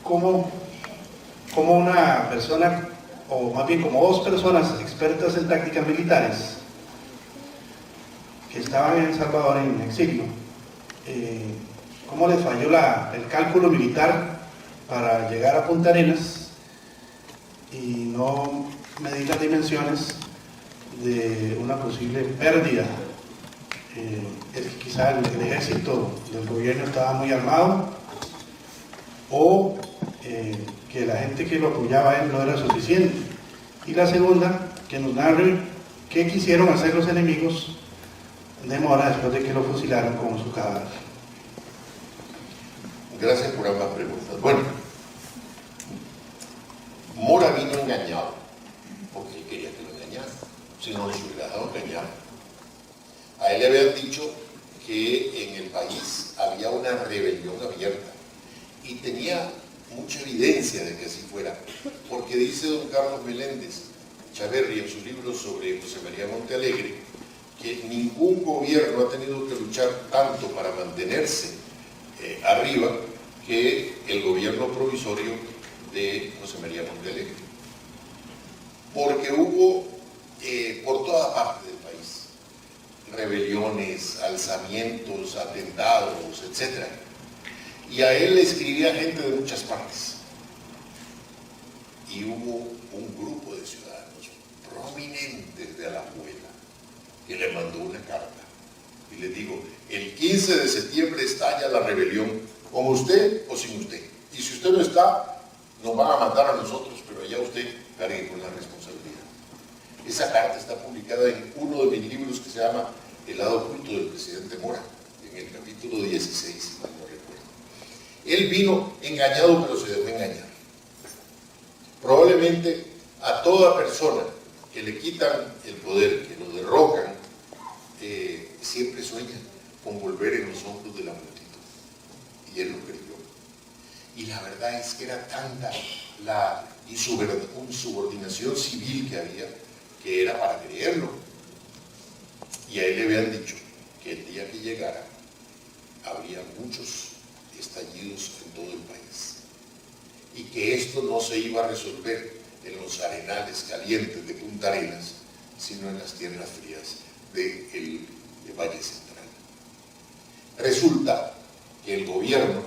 ¿cómo una persona, o más bien como 2 personas expertas en tácticas militares, que estaban en El Salvador en exilio, cómo les falló el cálculo militar para llegar a Punta Arenas y no medir las dimensiones de una posible pérdida? Es que quizá el ejército del gobierno estaba muy armado, o que la gente que lo apoyaba a él no era suficiente. Y la segunda, que nos narre qué quisieron hacer los enemigos de Mora después de que lo fusilaron con su cadáver. Gracias por ambas preguntas. Bueno, Mora vino engañado, porque él quería que lo engañaran, si no les hubiera dejado engañar. A él le habían dicho que en el país había una rebelión abierta, y tenía mucha evidencia de que así fuera, porque dice don Carlos Meléndez Chaverri en su libro sobre José María Montealegre que ningún gobierno ha tenido que luchar tanto para mantenerse arriba que el gobierno provisorio de José María Montealegre. porque hubo por toda parte del país rebeliones, alzamientos, atentados, etc. Y a él le escribía gente de muchas partes. Y hubo un grupo de ciudadanos prominentes de Alajuela que le mandó una carta y le digo: el 15 de septiembre estalla la rebelión, con usted o sin usted. Y si usted no está, nos van a matar a nosotros, pero allá usted cargue con la responsabilidad. Esa carta está publicada en uno de mis libros que se llama El lado oculto del presidente Mora, en el capítulo 16, si mal no recuerdo. Él vino engañado, pero se dejó engañar. Probablemente a toda persona que le quitan el poder, que lo derrocan, siempre sueña con volver en los hombros de la multitud. Y él lo creyó. Y la verdad es que era tanta la insubordinación civil que había, que era para creerlo. Y a él le habían dicho que el día que llegara habría muchos estallidos en todo el país y que esto no se iba a resolver en los arenales calientes de Punta Arenas, sino en las tierras frías del Valle Central. Resulta que el gobierno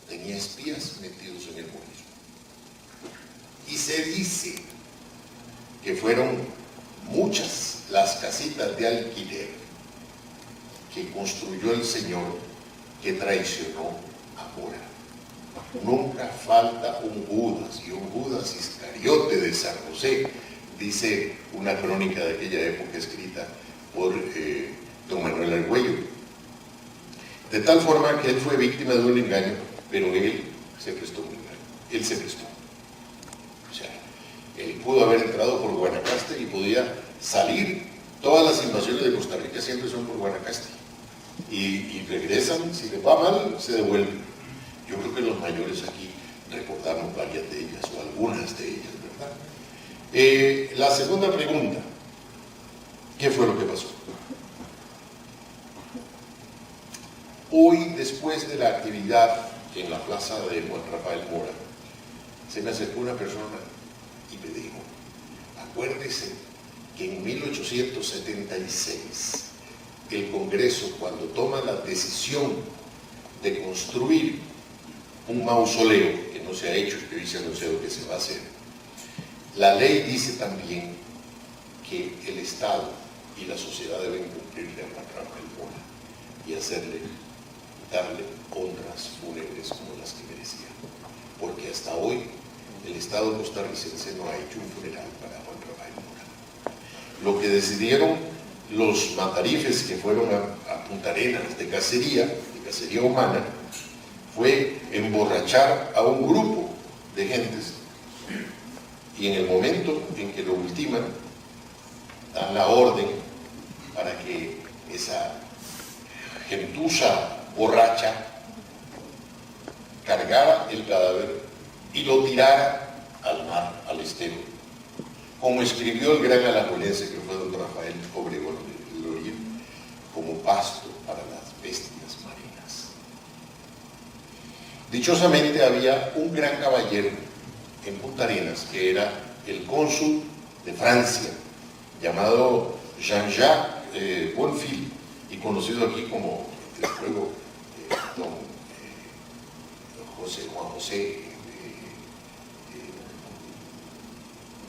tenía espías metidos en el morismo. Y se dice que fueron muchas las casitas de alquiler que construyó el señor que traicionó a Mora. Nunca falta un Judas, y un Judas Iscariote de San José, dice una crónica de aquella época escrita por don Manuel Argüello. De tal forma que él fue víctima de un engaño, pero él se prestó un engaño. Él se prestó. O sea, él pudo haber entrado por Guanacaste y podía salir. Todas las invasiones de Costa Rica siempre son por Guanacaste. Y regresan, si les va mal, se devuelven. Yo creo que los mayores aquí recordamos varias de ellas, o algunas de ellas, ¿verdad? La segunda pregunta: ¿qué fue lo que pasó? Hoy, después de la actividad en la plaza de Juan Rafael Mora, se me acercó una persona y me dijo: acuérdese que en 1876 el Congreso, cuando toma la decisión de construir un mausoleo, que no se ha hecho, que hoy se anunció que se va a hacer, la ley dice también que el Estado y la sociedad deben cumplirle a Juan Rafael Mora y darle honras fúnebres como las que merecía. Porque hasta hoy el Estado costarricense no ha hecho un funeral para Juan Rafael Mora. Lo que decidieron los matarifes que fueron a Punta Arenas de cacería humana, fue emborrachar a un grupo de gentes, y en el momento en que lo ultiman, dan la orden para que esa gentuza borracha cargara el cadáver y lo tirara al mar, al estero, como escribió el gran alajuelense que fue don Rafael Obregón de Loría, como pasto para las bestias marinas. Dichosamente había un gran caballero en Punta Arenas que era el cónsul de Francia, llamado Jean-Jacques Bonfil, y conocido aquí como luego Juan José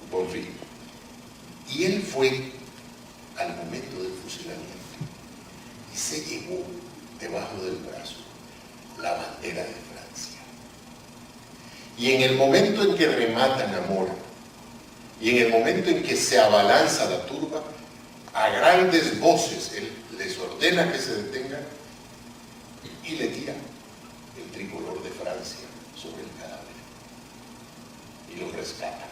Bonfil. Y él fue al momento del fusilamiento y se llevó debajo del brazo la bandera de Francia. Y en el momento en que rematan a Mora, y en el momento en que se abalanza la turba, a grandes voces él les ordena que se detengan y le tira el tricolor de Francia sobre el cadáver y lo rescata.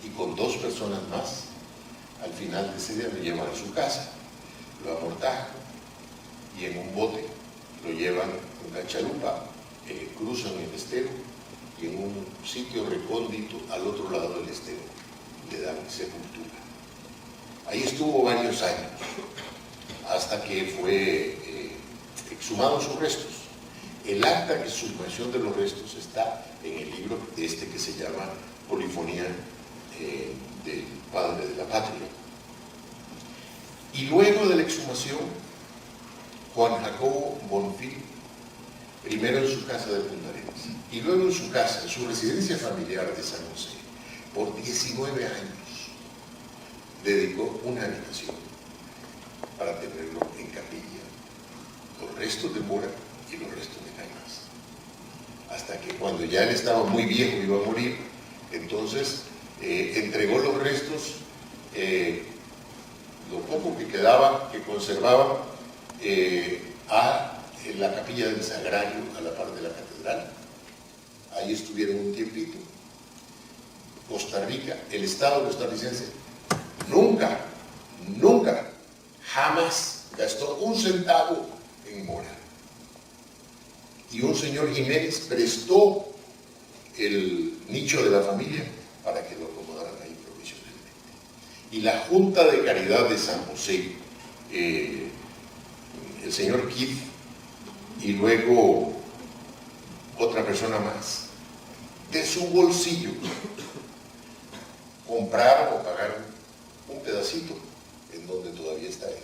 Y con 2 personas más, al final de ese día lo llevan a su casa, lo amortajan y en un bote lo llevan en una chalupa, cruzan el estero y en un sitio recóndito al otro lado del estero le dan sepultura. Ahí estuvo varios años, hasta que fue exhumados sus restos. El acta de exhumación de los restos está en el libro que se llama polifonía del padre de la patria. Y luego de la exhumación, Juan Jacobo Bonfil, primero en su casa de Punta Arenas, y luego en su casa, en su residencia familiar de San José, por 19 años, dedicó una habitación para tenerlo en capilla, los restos de Mora y los restos de Cañas. Hasta que cuando ya él estaba muy viejo y iba a morir, entonces entregó los restos, lo poco que quedaba, que conservaba, a la capilla del Sagrario, a la par de la catedral. Ahí estuvieron un tiempito. Costa Rica, el Estado costarricense, nunca, jamás gastó un centavo en Mora. Y un señor Jiménez prestó el nicho de la familia para que lo acomodaran ahí provisionalmente. Y la Junta de Caridad de San José, el señor Keith y luego otra persona más, de su bolsillo compraron o pagaron un pedacito en donde todavía está él.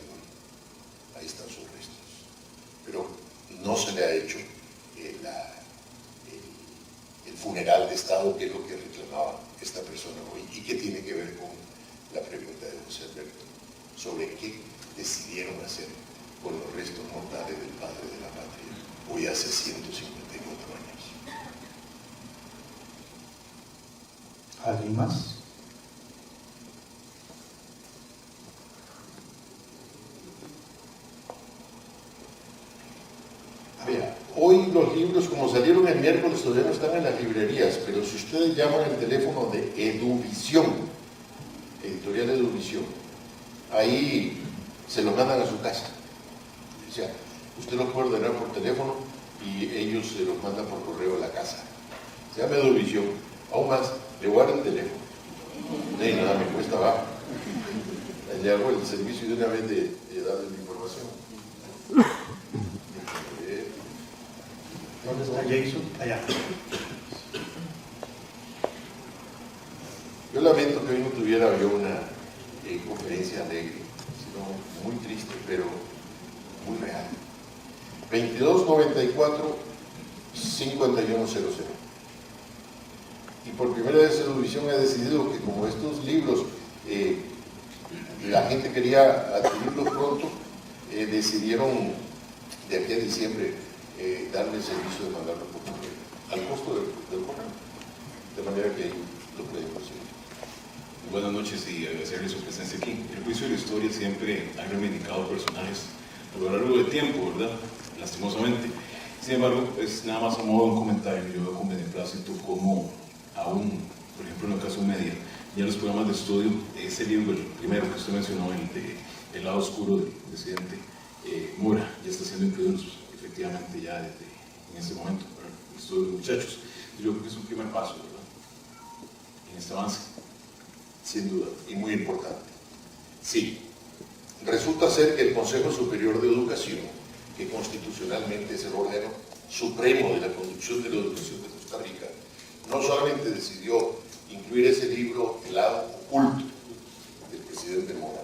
Ahí están sus restos. Pero no se le ha hecho el funeral de Estado, que es lo que reclamaba esta persona hoy y que tiene que ver con la pregunta de José Alberto sobre qué decidieron hacer con los restos mortales del padre de la patria hoy hace 154 años. ¿Alguien más? Vea, hoy los libros, como salieron el miércoles, todavía no están en las librerías, pero si ustedes llaman el teléfono de Eduvisión, Editorial Eduvisión, ahí se los mandan a su casa. O sea, usted los puede ordenar por teléfono y ellos se los mandan por correo a la casa. Se llama Eduvisión. Aún más, le voy a dar el teléfono. No hay nada, me cuesta abajo. Le hago el servicio de una vez de darles la información. ¿Dónde está Jason? Allá. Yo lamento que hoy no tuviera yo una conferencia alegre, sino muy triste, pero muy real. 2294-5100. Y por primera vez Eduvisión ha decidido que como estos libros la gente quería adquirirlos pronto, decidieron de aquí a diciembre darle el servicio de mandarlo por correo, al costo del correo, de manera que ahí lo pueden conseguir. Buenas noches y agradecerle su presencia aquí. El juicio de la historia siempre ha reivindicado personajes a lo largo del tiempo, ¿verdad? Lastimosamente. Sin embargo, es nada más a modo de un comentario. Yo veo con beneplácito como aún, por ejemplo, en el caso Media, ya los programas de estudio, ese libro, el primero que usted mencionó, el de El lado oscuro del presidente Mora, ya está siendo incluido efectivamente ya desde en este momento para el estudio de los muchachos. Yo creo que es un primer paso, ¿verdad?, en este avance. Sin duda, y muy importante. Sí, resulta ser que el Consejo Superior de Educación, que constitucionalmente es el órgano supremo de la conducción de la educación de Costa Rica, no solamente decidió incluir ese libro, El lado oculto del presidente Mora,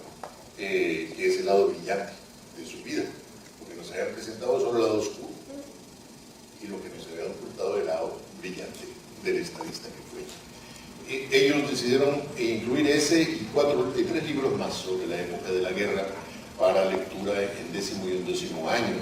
que es el lado brillante de su vida, porque nos habían presentado solo el lado oscuro, y lo que nos había ocultado el lado brillante del estadista que fue. Ellos decidieron incluir ese y 3 libros más sobre la época de la guerra para lectura en 10º y 11º año.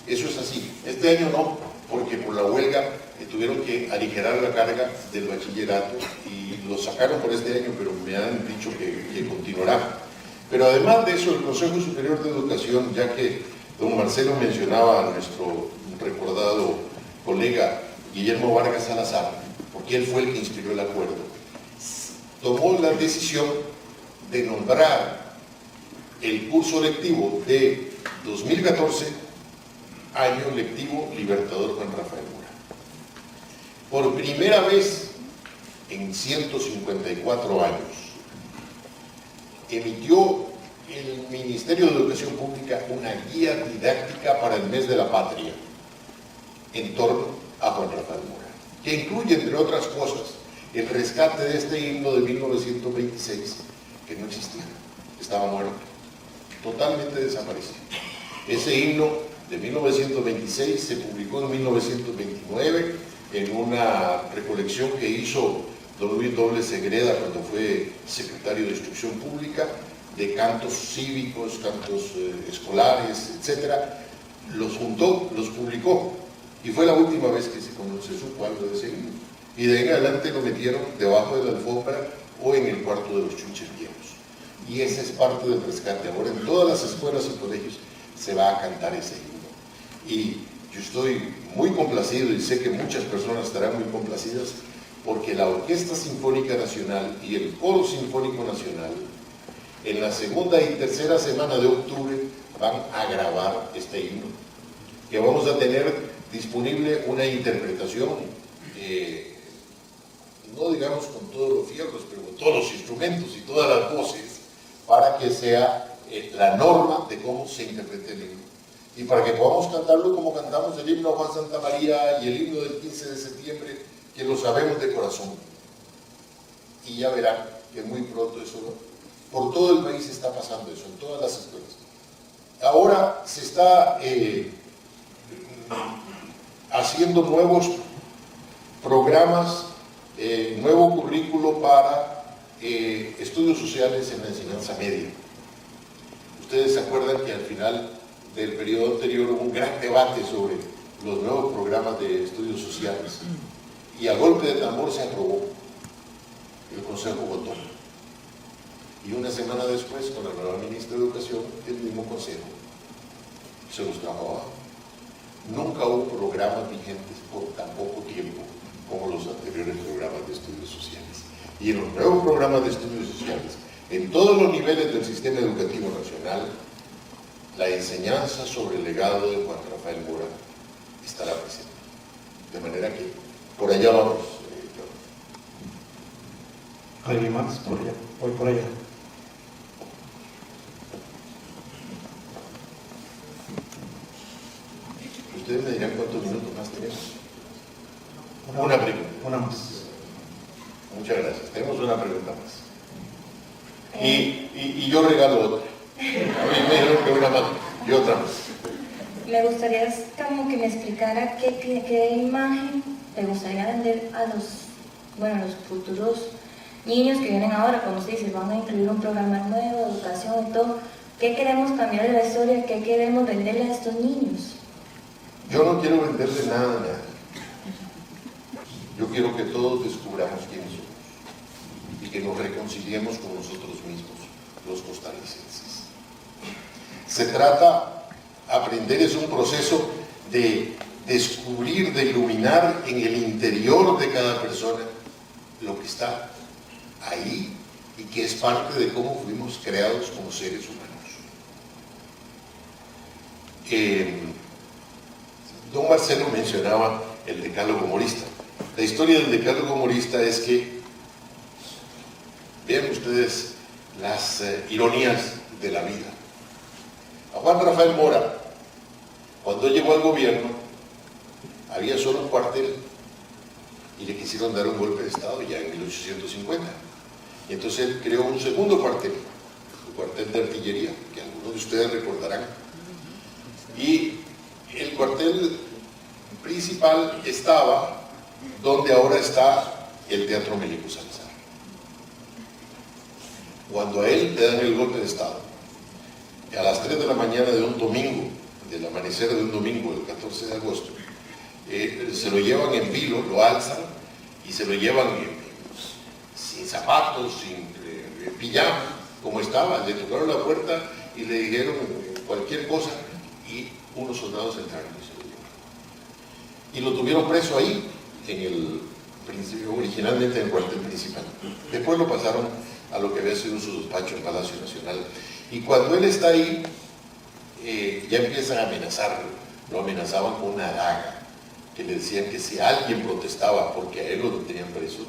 Eso es así. Este año no, porque por la huelga tuvieron que aligerar la carga del bachillerato y lo sacaron por este año, pero me han dicho que continuará. Pero además de eso, el Consejo Superior de Educación, ya que don Marcelo mencionaba a nuestro recordado colega Guillermo Vargas Salazar, porque él fue el que inspiró el acuerdo, tomó la decisión de nombrar el curso lectivo de 2014 Año Lectivo Libertador Juan Rafael Mora. Por primera vez en 154 años, emitió el Ministerio de Educación Pública una guía didáctica para el mes de la patria en torno a Juan Rafael Mora, que incluye, entre otras cosas, el rescate de este himno de 1926, que no existía, estaba muerto, totalmente desaparecido. Ese himno de 1926 se publicó en 1929 en una recolección que hizo don Luis Doble Segreda cuando fue secretario de Instrucción Pública, de cantos cívicos, cantos escolares, etcétera. Los juntó, los publicó, y fue la última vez que se supo algo de ese himno. Y de ahí en adelante lo metieron debajo de la alfombra o en el cuarto de los chuches viejos. Y esa es parte del rescate. Ahora en todas las escuelas y colegios se va a cantar ese himno. Y yo estoy muy complacido, y sé que muchas personas estarán muy complacidas, porque la Orquesta Sinfónica Nacional y el Coro Sinfónico Nacional en la segunda y tercera semana de octubre van a grabar este himno, que vamos a tener disponible una interpretación, no digamos con todos los fierros, pero con todos los instrumentos y todas las voces, para que sea la norma de cómo se interpreta el himno. Y para que podamos cantarlo como cantamos el himno a Juan Santa María y el himno del 15 de septiembre, que lo sabemos de corazón. Y ya verán que muy pronto eso, por todo el país está pasando eso, en todas las escuelas. Ahora se está haciendo nuevos programas, nuevo currículo para estudios sociales en la enseñanza media. Ustedes se acuerdan que al final del periodo anterior hubo un gran debate sobre los nuevos programas de estudios sociales, y a golpe de tambor se aprobó. El Consejo votó. Y una semana después, con la nueva ministra de Educación, el mismo Consejo se los trajo abajo. Nunca hubo programas vigentes por tan poco tiempo como los anteriores programas de estudios sociales. Y en los nuevos programas de estudios sociales, en todos los niveles del sistema educativo nacional, la enseñanza sobre el legado de Juan Rafael Mora estará presente. De manera que por allá vamos. ¿Alguien más? Por allá. Voy por allá. Ustedes me dirán cuántos minutos más tenemos. Una pregunta. Una más. Muchas gracias. Tenemos una pregunta más. Y yo regalo otra. A mí me dijeron que una más y otra más. Me gustaría como que me explicara qué imagen te gustaría vender a los futuros niños que vienen ahora, como se dice, van a incluir un programa nuevo, educación y todo. ¿Qué queremos cambiar de la historia? ¿Qué queremos venderle a estos niños? Yo no quiero venderle nada a nadie. Yo quiero que todos descubramos quiénes somos y que nos reconciliemos con nosotros mismos, los costarricenses. Se trata, aprender es un proceso de descubrir, de iluminar en el interior de cada persona lo que está ahí y que es parte de cómo fuimos creados como seres humanos. Don Marcelo mencionaba el decálogo morista. La historia del decálogo morista es que, vean ustedes las ironías de la vida. A Juan Rafael Mora, cuando llegó al gobierno, había solo un cuartel y le quisieron dar un golpe de Estado ya en 1850. Y entonces él creó un segundo cuartel, un cuartel de artillería, que algunos de ustedes recordarán. Y el cuartel principal estaba donde ahora está el Teatro Mélico Salazar. Cuando a él le dan el golpe de Estado, a las 3 de la mañana de un domingo, del amanecer de un domingo, el 14 de agosto, se lo llevan en vilo, lo alzan y se lo llevan sin zapatos, sin pijama, como estaba. Le tocaron la puerta y le dijeron cualquier cosa y unos soldados entraron y se lo llevaron. Y lo tuvieron preso ahí, originalmente en el cuartel principal. Después lo pasaron a lo que había sido su despacho en Palacio Nacional. Y cuando él está ahí, ya empiezan a amenazarlo. Lo amenazaban con una daga, que le decían que si alguien protestaba porque a él lo tenían preso,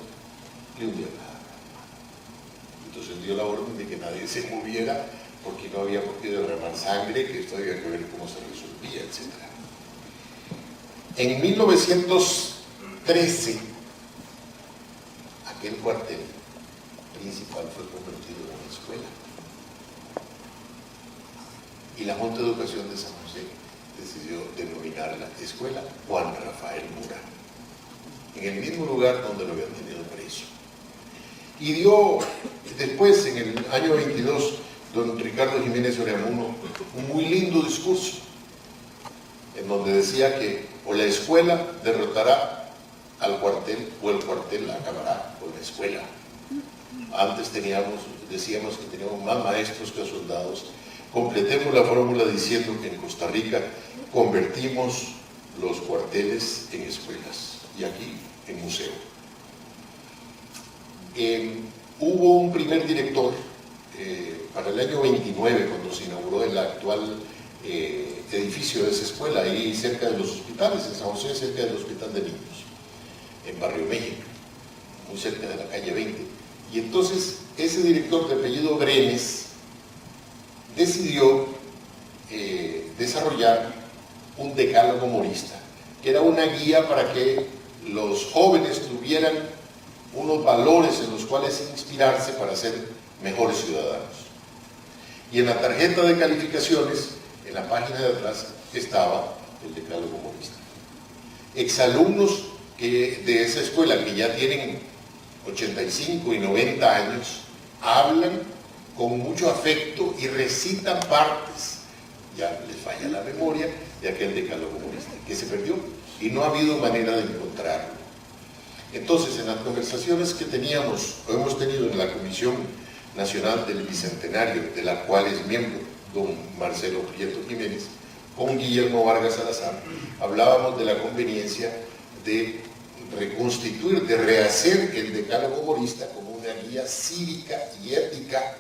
le hundían la daga. Entonces dio la orden de que nadie se moviera porque no había por qué derramar sangre, que esto había que ver cómo se resolvía, etc. En 1913, aquel cuartel principal fue convertido en una escuela. Y la Junta de Educación de San José decidió denominarla Escuela Juan Rafael Mora, en el mismo lugar donde lo habían tenido preso. Y dio después, en el año 22, don Ricardo Jiménez Oreamuno, un muy lindo discurso, en donde decía que o la escuela derrotará al cuartel o el cuartel acabará con la escuela. Antes decíamos que teníamos más maestros que soldados. Completemos la fórmula diciendo que en Costa Rica convertimos los cuarteles en escuelas y aquí en museo. Hubo un primer director para el año 29, cuando se inauguró el actual edificio de esa escuela, ahí cerca de los hospitales, en San José, cerca del Hospital de Niños, en Barrio México, muy cerca de la calle 20. Y entonces ese director de apellido Brenes decidió desarrollar un decálogo morista, que era una guía para que los jóvenes tuvieran unos valores en los cuales inspirarse para ser mejores ciudadanos. Y en la tarjeta de calificaciones, en la página de atrás, estaba el decálogo morista. Exalumnos de esa escuela, que ya tienen 85 y 90 años, hablan con mucho afecto y recitan partes, ya les falla la memoria, de aquel decálogo morista, que se perdió y no ha habido manera de encontrarlo. Entonces, en las conversaciones que hemos tenido en la Comisión Nacional del Bicentenario, de la cual es miembro don Marcelo Prieto Jiménez, con Guillermo Vargas Salazar, hablábamos de la conveniencia de reconstituir, de rehacer el decálogo morista como una guía cívica y ética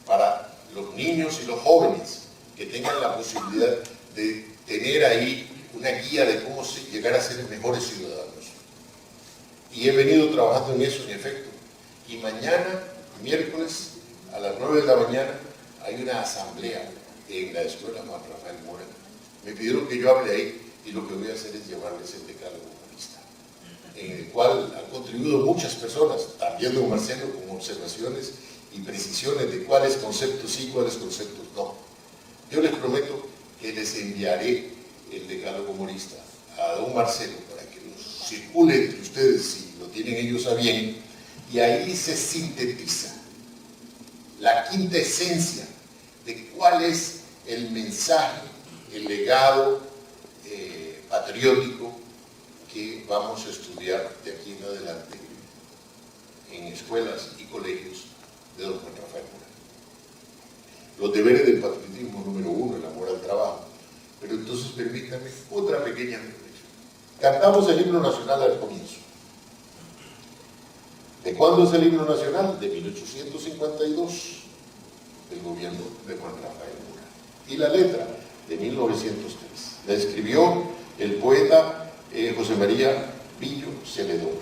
para los niños y los jóvenes, que tengan la posibilidad de tener ahí una guía de cómo llegar a ser mejores ciudadanos. Y he venido trabajando en eso, en efecto. Y mañana, miércoles, a las 9 de la mañana, hay una asamblea en la Escuela Juan Rafael Mora. Me pidieron que yo hable ahí y lo que voy a hacer es llevarles el decálogo morista, en el cual han contribuido muchas personas, también don Marcelo, con observaciones y precisiones de cuáles conceptos sí y cuáles conceptos no. Yo les prometo que les enviaré el decálogo morista a don Marcelo para que lo circule entre ustedes si lo tienen ellos a bien, y ahí se sintetiza la quinta esencia de cuál es el mensaje, el legado patriótico que vamos a estudiar de aquí en adelante en escuelas y colegios de don Juan Rafael Mora. Los deberes del patriotismo número 1, el amor al trabajo. Pero entonces permítanme otra pequeña reflexión. Cantamos el himno nacional al comienzo. ¿De cuándo es el himno nacional? De 1852, del gobierno de Juan Rafael Mora. Y la letra, de 1903. La escribió el poeta José María Billo Celedón.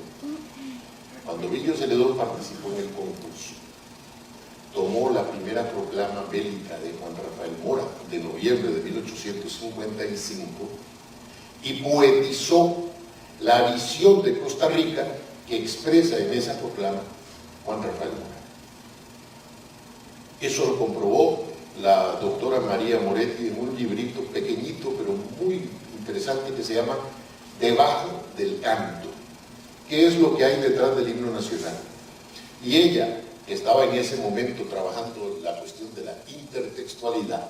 Cuando Billo Celedón participó en el concurso, tomó la primera proclama bélica de Juan Rafael Mora de noviembre de 1855 y poetizó la visión de Costa Rica que expresa en esa proclama Juan Rafael Mora. Eso lo comprobó la doctora María Moretti en un librito pequeñito pero muy interesante que se llama Debajo del canto, qué es lo que hay detrás del himno nacional. Y ella, que estaba en ese momento trabajando la cuestión de la intertextualidad,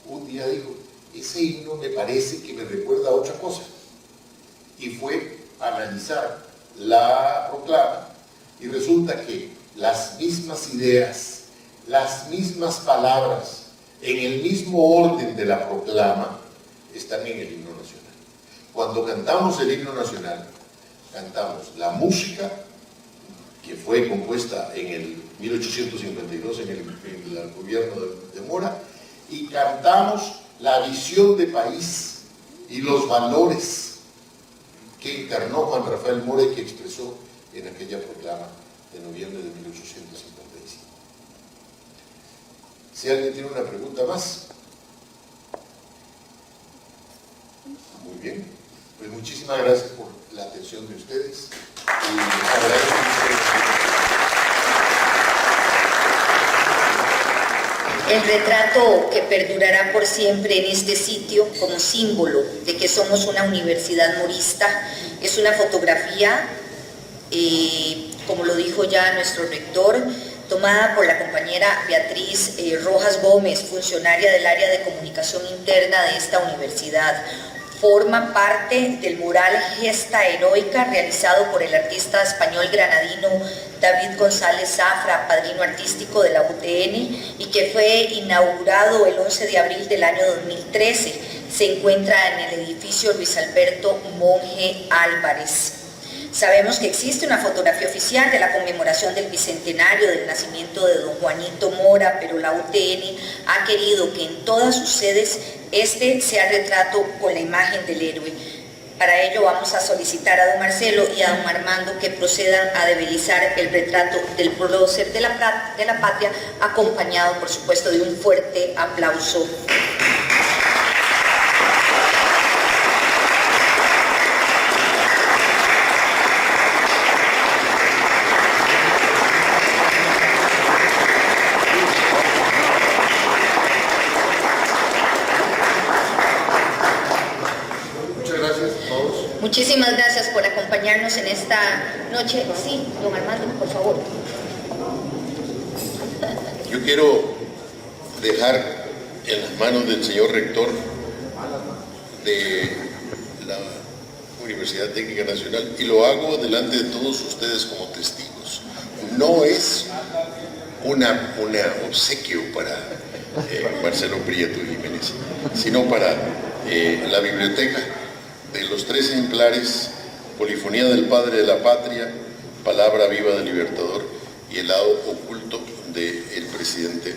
un día dijo, ese himno me parece que me recuerda a otra cosa. Y fue a analizar la proclama y resulta que las mismas ideas, las mismas palabras, en el mismo orden de la proclama, están en el himno nacional. Cuando cantamos el himno nacional, cantamos la música que fue compuesta en el 1852 en el gobierno de Mora, y cantamos la visión de país y los valores que internó Juan Rafael Mora y que expresó en aquella proclama de noviembre de 1855. Si alguien tiene una pregunta más. Muy bien, pues muchísimas gracias por la atención de ustedes y les agradezco mucho. El retrato que perdurará por siempre en este sitio como símbolo de que somos una universidad morista es una fotografía, como lo dijo ya nuestro rector, tomada por la compañera Beatriz Rojas Gómez, funcionaria del área de comunicación interna de esta universidad. Forma parte del mural Gesta Heroica realizado por el artista español granadino David González Zafra, padrino artístico de la UTN, y que fue inaugurado el 11 de abril del año 2013. Se encuentra en el edificio Luis Alberto Monge Álvarez. Sabemos que existe una fotografía oficial de la conmemoración del bicentenario del nacimiento de don Juanito Mora, pero la UTN ha querido que en todas sus sedes este sea el retrato con la imagen del héroe. Para ello vamos a solicitar a don Marcelo y a don Armando que procedan a develizar el retrato del prócer de la patria, acompañado por supuesto de un fuerte aplauso. Muchísimas gracias por acompañarnos en esta noche. Sí, don Armando, por favor. Yo quiero dejar en las manos del señor rector de la Universidad Técnica Nacional, y lo hago delante de todos ustedes como testigos. No es un obsequio para Marcelo Prieto Jiménez, sino para la biblioteca de los 3 ejemplares: Polifonía del Padre de la Patria, Palabra Viva del Libertador y El lado oculto del presidente